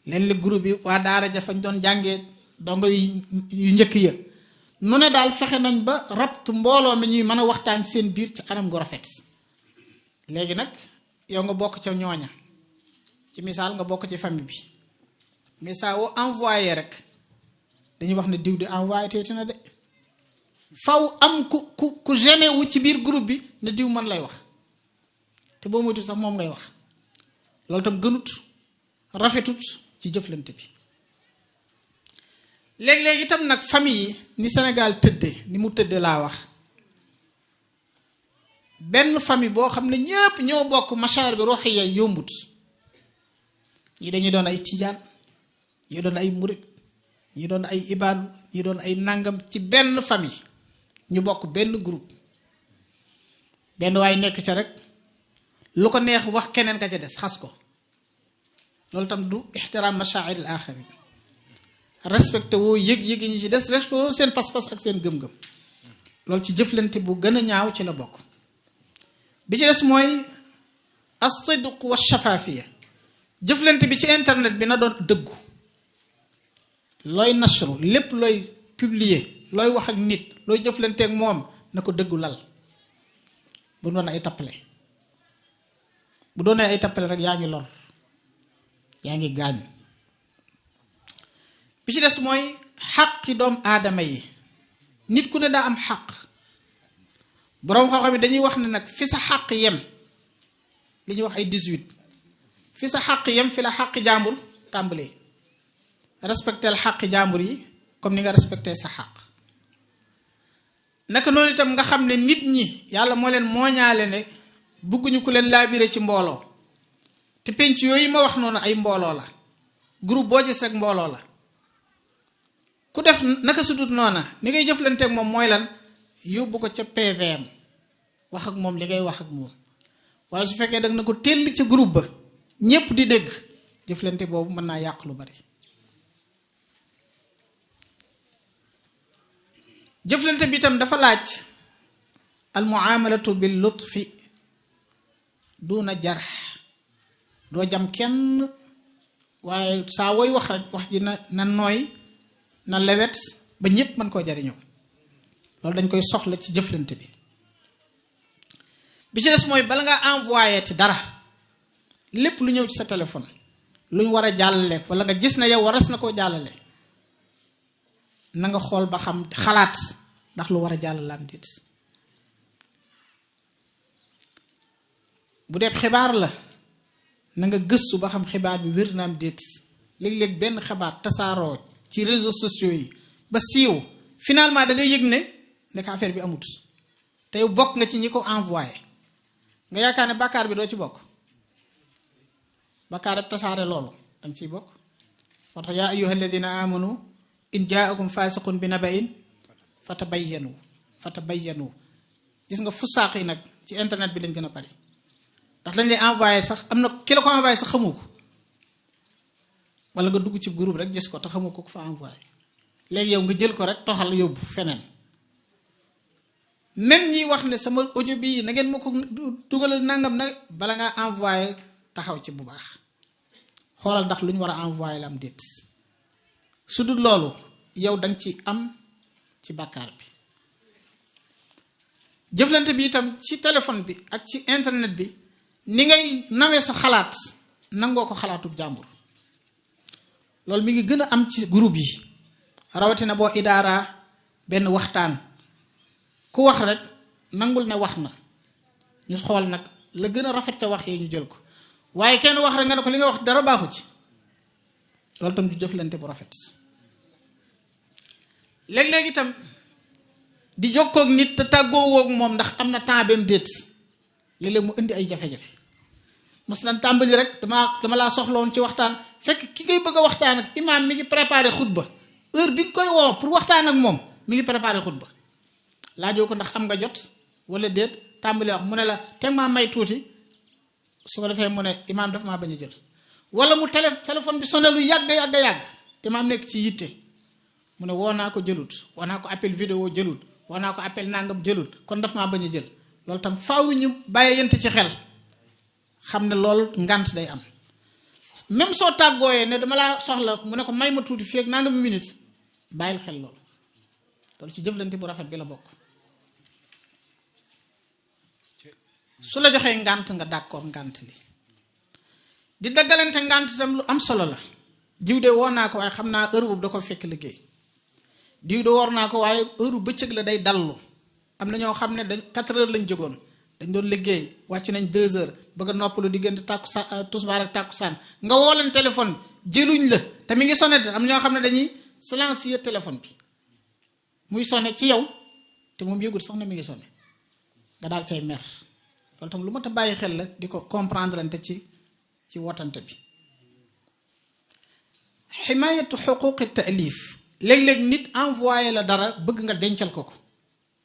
leen li groupe yi waa daara ja fañ doon jàngee dongo yu njëkk ya nu ne daal fexe nañ ba rabt mbooloo mi ñuy mën a waxtaan ci seen biir ci anam gu rafet. léegi nag yow nga bokk ca ñooña ci misaal nga bokk ci famille bi mais saa woo envoyé rek dañuy wax ne diw di envoyé teeti na de faw am ku gêné wu ci biir groupe bi ne diw man lay wax te boo moytu sax moom ngay wax. loolu tam gënut rafetut ci jëflante bi. léeg-léeg itam nag famille yi ni Sénégal tëdde ni mu tëdde laa wax benn famille boo xam ne ñépp ñoo bokk machaar bi ruuxiya yombut. ñi dañuy doon ay tijaan ñi doon ay murit ñi doon ay ibaadu ñi doon ay nangam ci benn famille ñu bokk benn groupe benn waay nekk ca rek lu ko neex wax keneen ka ca des xas ko. loolu tam du ixtiraam mashaa'ir al aaxirin respecté woo yëg-yëg yi ñu ci des respecté woo seen pas-pas ak seen gëm-gëm. loolu ci jëflante bu gën a ñaaw ci la bokk. bi ci des mooy as-sidq wa shafaafiya jëflante bi ci internet bi na doon dëggu. looy nasru lépp looy publier looy wax ak nit looy jëflanteeg moom na ko dëggu lal bu doon ay tappale bu doonee ay tappale rek yaa ngi lor yaa ngi gaañ. bi ci des mooy xaqi doom aadama yi nit ku ne daa am xaq. boroom xam-xam yi dañuy wax ne nag fi sa xaq yem li ñuy wax ay 18 fi sa xaq yem fi la xaqi jàmbur tàmbalee. respecteel xaqi jàmbur yi comme ni nga respecté sa xaq. naka noonu itam nga xam ne nit ñi yàlla moo leen mooñaale ne bugguñu ku leen laabire ci mbooloo te penc yooyu ma wax noonu ay mbooloo la groupe boo gis rek mbooloo la. ku def naka sudut noona ni ngay jëflanteeg moom mooy lan yóbbu ko ca PVM wax ak moom li ngay wax ak moom waaye su fekkee dag na ko tell ca groupe ba ñépp di dégg jëflante boobu mën naa yàq lu bari. jëflante bi itam dafa laaj al muamalatu bil lutfi duna jarh, doo jam kenn waaye saa wooy wax rek wax ji na nooy na lewet ba ñépp mën koo jariñoo. loolu dañ koy soxla ci jëflante bi ci des mooy bala ngaa envoyé ti dara lépp lu ñëw ci sa téléphone lu ñu war a jàllale wala nga gis na yow waras na koo jàllale na nga xool ba xam xalaat ndax lu war a jàllale am déet. bu dee xibaar la na nga gëstu ba xam xibaar bi wér na am déet. léeg-léeg benn xibaar tasaaroo ci réseaux sociaux yi ba siiw finalement da nga yëg ne nekk affaire bi amut te yow bokk nga ci ñi ko envoyé nga yaakaar ne bàkkaar bi doo ci bokk. bàkkaar ab tasaare loolu danga ciy bokk. moo tax yaa ayyuha alladina amanu in jaakum fasiqun bi naba'in fatabayyanu gis nga fusaaq yi nag ci internet bi lañ gën a bari ndax dañ lay envoyé sax am na ki la ko envoyé sax xamu ko wala nga dugg ci groupe rek gis ko te xamu ko fa envoyé léegi yow nga jël ko rek toxal yóbbu feneen. même ñi wax ne sama audio bii na ngeen ma ko dugalal nangam nag bala ngaa envoyé taxaw ci bu baax xoolal ndax lu ñu war a envoyé la am déet. su dul loolu yow danga ci am ci bàkkaar bi. jëflante bi itam ci téléphone bi ak ci internet bi ni ngay nawee sa xalaat nangoo ko xalaatub jàmbur loolu mi ngi gën a am ci groupe yi rawatina boo idaara benn waxtaan ku wax rek nangul ne wax na ñu xool nag la gën a rafet ca wax yi ñu jël ko waaye kenn wax rek nga ne ko li nga wax dara baaxu ci loolu tam du jëflante bu rafet. léeg-léeg itam di jokkoog nit te tàggoowoog moom ndax am na temps bem déet léeg-léeg mu indi ay jafe-jafe. mos lan tàmbali rek dama laa soxla woon ci waxtaan fekk ki ngay bëgg a waxtaan ak imaam mi ngi préparé xutba heure bi nga koy woo pour waxtaan ak moom mi ngi préparé xutba laajoo ko ndax am nga jot wala déet tàmbali wax mu ne la teg maa may tuuti su ko defee mu ne imaam dafa maa bañ a jël wala mu téléphone bi sonné lu yàgg imaam nekk ci yitte mu ne woo naa ko jëlut woo naa ko appel vidéo jëlut woo naa ko appel nangam jëlut kon dafa maa bañ a jël loolu tam faaw ñu bàyyi yent ci xel xam ne loolu ngant day am. même soo tàggooyee ne dama laa soxla mu ne ko may ma tuuti fii ak nangami minute bàyyil xel loolu ci jëflante bu rafet bi la bokk. su la joxee ngant nga d'accord ngant li di daggalante ngant itam lu am solo la. diw de woor naa ko waaye xam naa heure boobu da ko fekk liggéey diw de woor naa ko waaye heure bëccëg la day dallu am na ñoo xam ne dañ 4 heures lañ jógoon dañ doon liggéey wàcc nañ 2 heures bëgg a noppalu diggante tàkkusaan tusbaar ak tàkkusaan nga woo leen téléphone jëluñ la te mi ngi sonné am ñoo xam ne dañuy silencieux téléphone bi muy sonné ci yow te moom yëgul sax na mi ngi sonné nga daal cay mer loolu tam lu mat a bàyyi xel la di ko comprendre ante ci wotante bi. ximaayatu xuquqi taalif léeg-léeg nit envoyé la dara bëgg nga dencal ko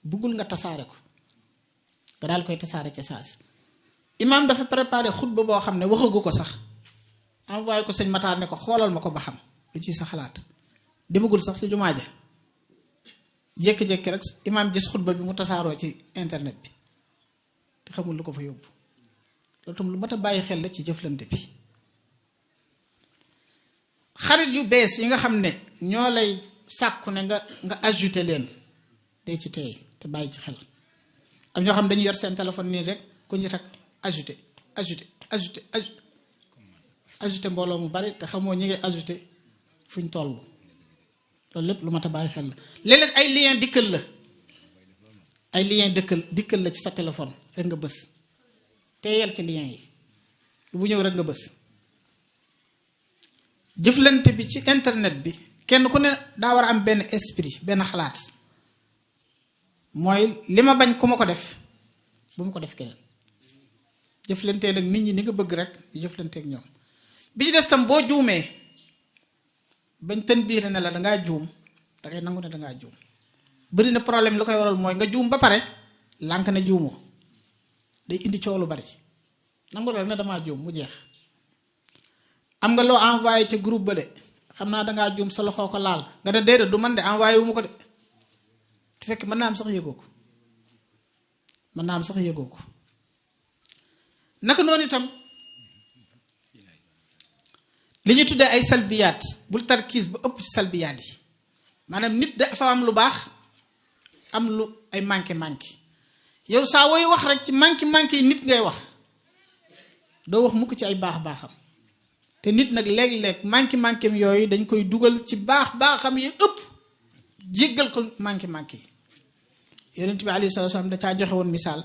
bëggul nga tasaare ko nga daal koy tasaare ca saasi. imaam dafa préparé xutba boo xam ne waxagu ko sax envoyé ko sëñ Matar ne ko xoolal ma ko ba xam lu ci sa xalaat demagul sax si jumaa ja jékki-jékki rek imaam gis xutba bi mu tasaaroo ci internet bi te xamul lu ko fa yóbbu loolu tam lu mat a bàyyi xel la ci jëflante bi. xarit yu bees yi nga xam ne ñoo lay sàkku ne nga ajouté leen day ci tey te bàyyi ci xel am ñoo xam dañu yor seen téléphone nii rek ku ñu rek ajouté mbooloo mu bari te xamoo ñi ngay ajouté fuñ toll loolu lépp lu mat a bàyyi xel la. léeg-léeg ay lien dikkal la ci sa téléphone rek nga bës teeyal ci lien yi lu bu ñëw rek nga bës. jëflante bi ci internet bi kenn ku ne daa war a am benn esprit benn xalaat mooy li ma bañ ku ma ko def bu ma ko def keneen jëflantee nag nit ñi ni nga bëgg rek ñu jëflanteek ñoom. bi ci des tam boo juumee bañ tën biir ne la dangaa juum dangay nangu ne dangaa juum bëri na problème lu koy waral mooy nga juum ba pare lànk ne juumoo day indi coow lu bari nangu la ne damaa juum mu jeex am nga loo envoyé ca groupe bale xam naa dangaa juum sa loxoo ko laal nga ne déedéet du man de envoyé wu ma ko de te fekk mën naa am sax yëgoo ko mën naa am sax yëgoo ko naka noonu itam li ñu tuddee ay salbiyaat bul tarkiis ba ëpp ci salbiyaat yi maanaam nit dafa am lu baax am lu ay manqué yow saa wooy wax rek ci manqué yi nit ngay wax doo wax mukk ci ay baaxam te nit nag léeg-léeg manqué yooyu dañ koy dugal ci baaxam yi ëpp jéggal ko manqué yi yonent bi alayhi salaatu salaam da caa joxe woon misaal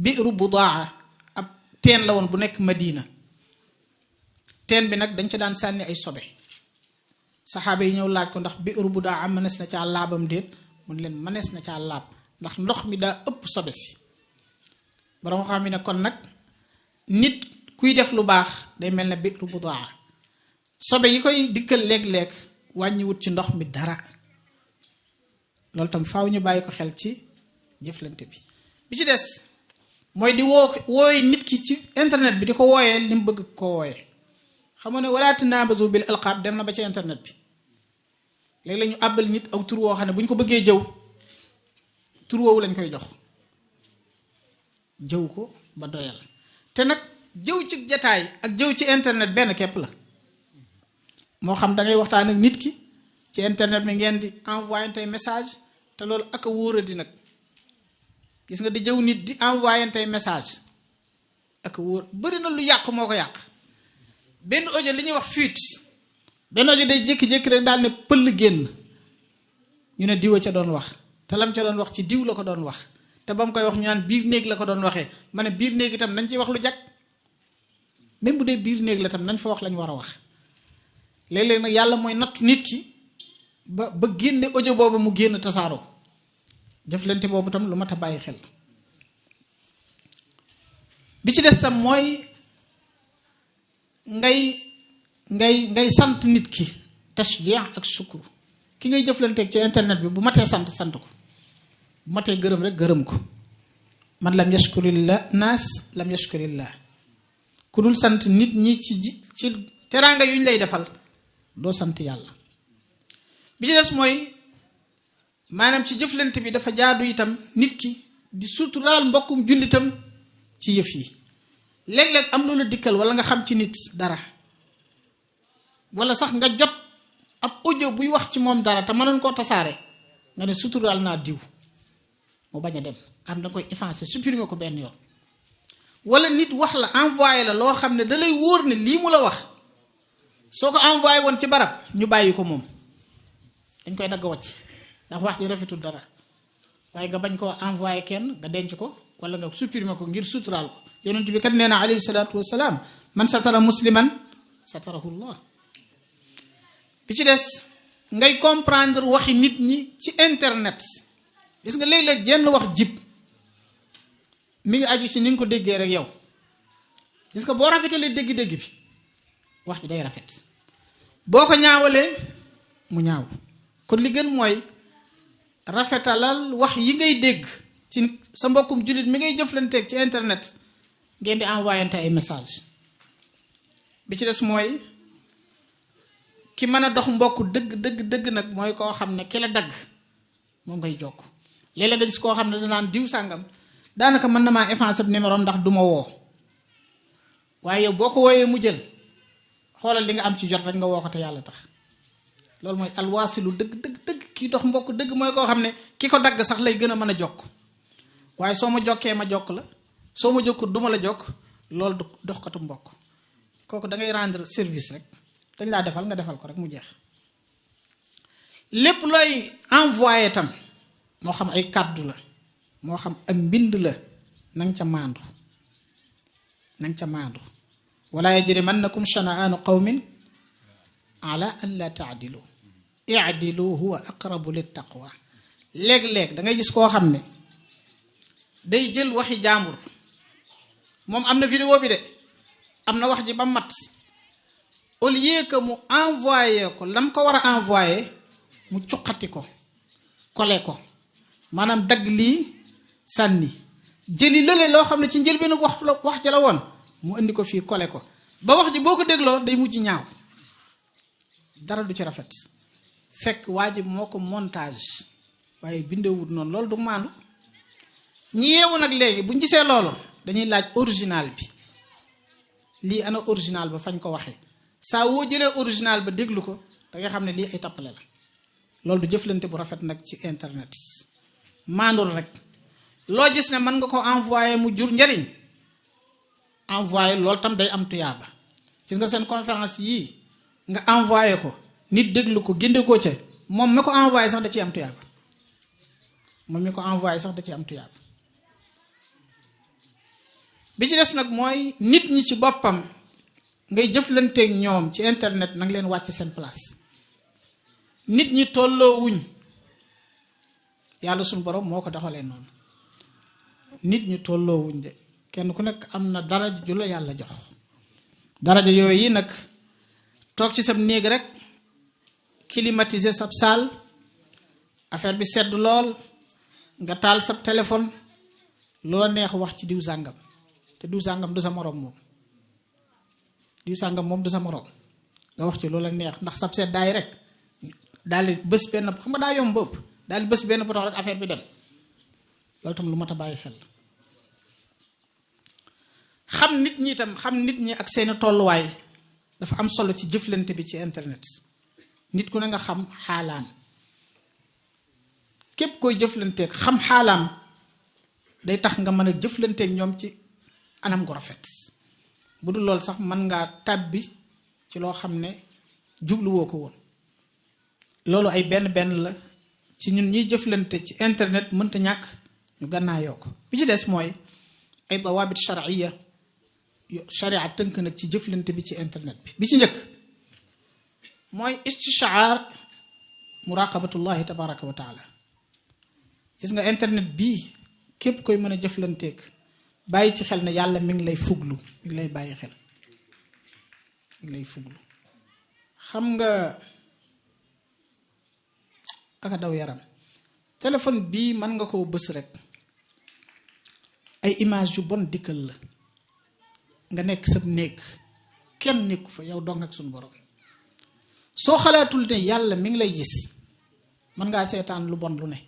bi'ru budaa ab teen la woon bu nekk Madina teen bi nag dañ ca daan sànni ay sobe saxaaba yi ñëw laaj ko ndax bi'ru budaa mënees na caa laabam déet mun leen mënees na caa laab ndax ndox mi daa ëpp sobe si borom xam ne kon nag nit kuy def lu baax day mel ne bi'ru budaa sobe yi koy dikkal léeg-léeg wàññiwut ci ndox mi dara loolu tam faaw ñu bàyyi ko xel ci jëflante bi ci des mooy di wooy nit ki ci internet bi di ko wooyee li mu bëgg ko wooyee xam nga ne wala tanaabazu bil alqaab dem na ba ci internet bi léegi la ñu àbbal nit aw tur woo xam ne bu ñu ko bëggee jëw tur woowu lañ koy jox jëw ko ba doyal te nag jëw ci jataay ak jëw ci internet benn képp la moo xam da ngay waxtaan ak nit ki ci internet bi ngeen di envoyer tey message te loolu ak a wóoradi nag gis nga di jëw nit di envoyer tey message ak a wóor bari na lu yàq moo ko yàq benn audio li ñuy wax fuite benn audio day jékki-jékki rek daal ne pël génn ñu ne diwa ca doon wax te lam ca doon wax ci diw la ko doon wax te ba mu koy wax ñu naan biir néeg la ko doon waxee ma ne biir néeg itam nañ ci wax lu jag même bu dee biir néeg la tam nañ fa wax lañ war a wax léeg-léeg nag yàlla mooy nattu nit ki ba génne audio boobu mu génn tasaaroo jëflante boobu tam lu mat a bàyyi xel bi ci des tam mooy ngay sant nit ki tashjii ak sukkur ki ngay jëflanteeg ci internet bi bu matee sant ko bu matee gërëm rek gërëm ko man lam yashkurillah naas lam yashkurillah ku dul sant nit ñi ci teraanga yuñ lay defal doo sant yàlla bi ci des mooy maanaam ci jëflante bi dafa jaadu itam nit ki di suturaal mbokkum jullitam ci yëf yi léeg-léeg am loolu dikkal wala nga xam ci nit dara wala sax nga jot ab audio buy wax ci moom dara te mënoon koo tasaare nga ne suturaal naa diw mu bañ a dem xam da koy effacer supprimer ko benn yoon wala nit wax la envoyé la loo xam ne da lay wóor ne lii mu la wax soo ko envoyé woon ci barab ñu bàyyi ko moom dañ koy dagg wàcc ndax wax ji rafetul dara waaye nga bañ koo envoyé kenn nga denc ko wala nga supprimer ko ngir suturaal ko yonent bi kat nee na alayhi salaatu wasalaam man satara musliman satarahu llah bi ci des ngay comprendre waxi nit ñi ci internet gis nga léeg-léeg jenn wax jib mi ngi aju ci ni nga ko déggee rek yow gis nga boo rafetalee dégg-dégg bi wax ji day rafet boo ko ñaawalee mu ñaaw kon li gën mooy rafetalal wax yi ngay dégg ci sa mbokkum jullit mi ngay jëflanteeg ci internet ngeen di envoyante ay message bi ci des mooy ki mën a dox mbokk dëgg nag mooy koo xam ne ki la dagg moom ngay jokk léeg-léeg nga gis koo xam ne danaan diw sàngam daanaka mën na maa effacer numéro ndax du ma woo waaye yow boo ko wooyee mu jël xoolal li nga am ci jot rek nga woo ko te yàlla tax loolu mooy alwaasilu dëgg kii dox mbokk dëgg mooy koo xam ne ki ko dagg sax lay gën a mën a jokk waaye soo ma jokkee ma jokk la soo ma jokkut du ma la jokk loolu du doxkatu mbokk kooku da ngay rendre service rek dañ laa defal nga defal ko rek mu jeex lépp looy envoyé tam moo xam ay kàddu la moo xam ak mbind la nang ca maandu wala yajrimannakum shana'aanu qawmin ala an la taadilu i'dilu huwa aqrabu littaqwa léeg-léeg da ngay gis koo xam ne day jël waxi jaambur moom am na vidéo bi de am na wax ji ba mat au lieu que mu envoyé ko lam ko war a envoyé mu cuqati ko kole ko maanaam dagg lii sànni jëli lële loo xam ne ci njëlbeenu wax ja la woon mu indi ko fii kole ko ba wax ji boo ko dégloo day mujj ñaaw dara du ci rafet fekk waa ji moo ko montage waaye bindewut noonu loolu du maandu ñi yeewu nag léegi buñ gisee loolu dañuy laaj original bi lii ana original ba fañ ko waxee saa woo jëlee original ba déglu ko da nga xam ne lii ay tappale la loolu du jëflante bu rafet nag ci internet maandul rek loo gis ne mën nga ko envoyé mu jur njariñ envoyé loolu tam day am tuyaaba gis nga seen conférence yii nga envoyé ko nit déglu ko ginde ko ca moom mi ko envoyé sax da ciy am tuyaaba moom mi ko envoyé sax da ciy am tuyaaba bi ci des nag mooy nit ñi ci boppam ngay jëflanteeg ñoom ci internet nanga leen wàcc seen place nit ñi tolloo wuñ yàlla suñu borom moo ko doxalee noonu nit ñi tolloo wuñ de kenn ku nekk am na daraja ju la yàlla jox daraja yooyu yi nag toog ci sab néeg rek climatiser sab saal affaire bi sedd lool nga taal sab téléphone loola neex wax ci diw sàngam te diw sàngam du sa moroom moom diw sàngam moom du sa moroom nga wax ci loola neex ndax sab seddaay rek daal di bés benn xam nga daa yomb bëpp daal di bés benn bouton rek affaire bi dem loolu tam lu mat a bàyyi xel xam nit ñi itam xam nit ñi ak seeni tolluwaay dafa am solo ci jëflante bi ci internet nit ku ne nga xam xaalaam képp koy jëflanteeg xam xaalaam day tax nga mën a jëflanteeg ñoom ci anam gu rafet bu dul loolu sax mën ngaa tàbbi ci loo xam ne jubluwoo ko woon loolu ay benn la ci ñun ñuy jëflante ci internet mënta ñàkk ñu gànnaayoo ko bi ci des mooy ay dawaabit shar'iyya sharia tënk nag ci jëflante bi ci internet bi ci njëkk mooy istishaar muraqabatullahi tabaraka wa taala gis nga internet bii képp koy mën a jëflanteeg bàyyi ci xel ne yàlla mi ngi lay fuglu mi ngi lay bàyyi xel mi ngi lay fuglu xam nga aka daw yaram téléphone bii mën nga koo bës rek ay image yu bon dikkal la nga nekk sa néeg kenn nekku fa yow dong ak suñu borom soo xalaatul ne yàlla mi ngi lay gis mën ngaa seetaan lu bon lu ne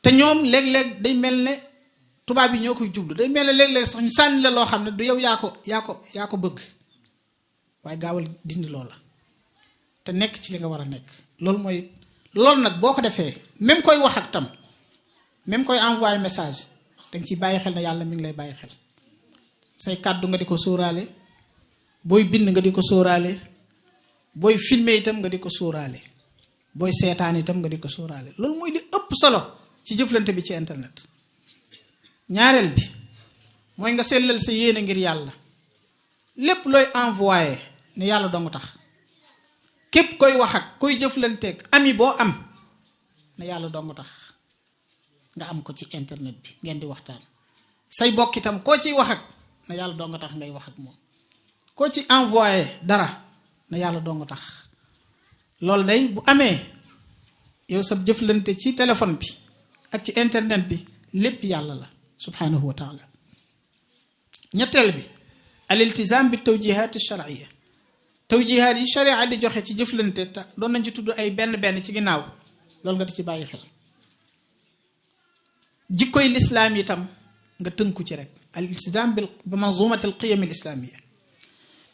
te ñoom léeg-léeg day mel ne tubaab yi ñoo koy jublu day mel ne léeg-léeg sax ñu sànni la loo xam ne du yow yaa ko bëgg waaye gaawal dindi loola te nekk ci li nga war a nekk loolu nag boo ko defee même koy wax ak tam même koy envoyer message danga ciy bàyyi xel ne yàlla mi ngi lay bàyyi xel say kàddu nga di ko sóoraale booy bind nga di ko sóoraale booy filmer itam nga di ko sóoraale booy seetaan itam nga di ko sóoraale loolu mooy li ëpp solo ci jëflante bi ci internet ñaareel bi mooy nga sellal sa yéene ngir yàlla lépp looy envoyé ne yàlla dong tax képp koy wax ak koy jëflanteeg ami boo am ne yàlla dong tax nga am ko ci internet bi ngeen di waxtaan say bokk itam koo ciy wax ak na yàlla dong tax ngay wax ak moom koo ci envoyé dara na yàlla dong tax loolu day bu amee yow sa jëflante ci téléphone bi ak ci internet bi lépp yàlla la subhanahu wa taala ñetteel bi al iltizam bi tawjihat shar'iyya tawjihat yi sharia di joxe ci jëflante te doon nañ ci tudd ay benn ci ginnaaw loolu nga di ci bàyyi xel jikkoy lislaam itam nga tënku ci rek al iltizam bi manzumat al qiyam al islamiyya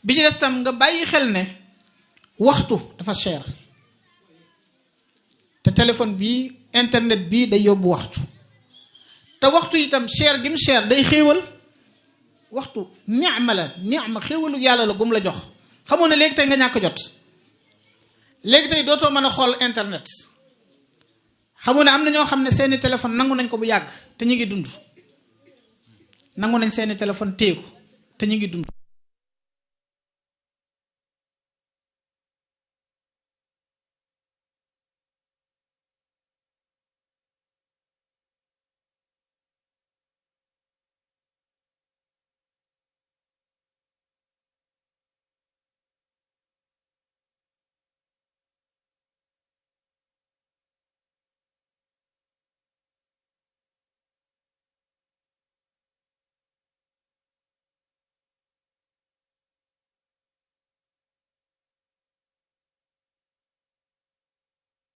bi ci des tam nga bàyyi xel ne waxtu dafa cher te téléphone bii internet bii day yóbbu waxtu te waxtu itam cher gi mu cher day xéewal waxtu ni'ma xéewalu yàlla la gum la jox xamoo ne léegi tey nga ñàkk jot léegi tey dootoo mën a xool internet xamoo ne am na ñoo xam ne seeni téléphone nangu nañ ko bu yàgg te ñu ngi dund nangu nañ seeni téléphone téeku te ñu ngi dund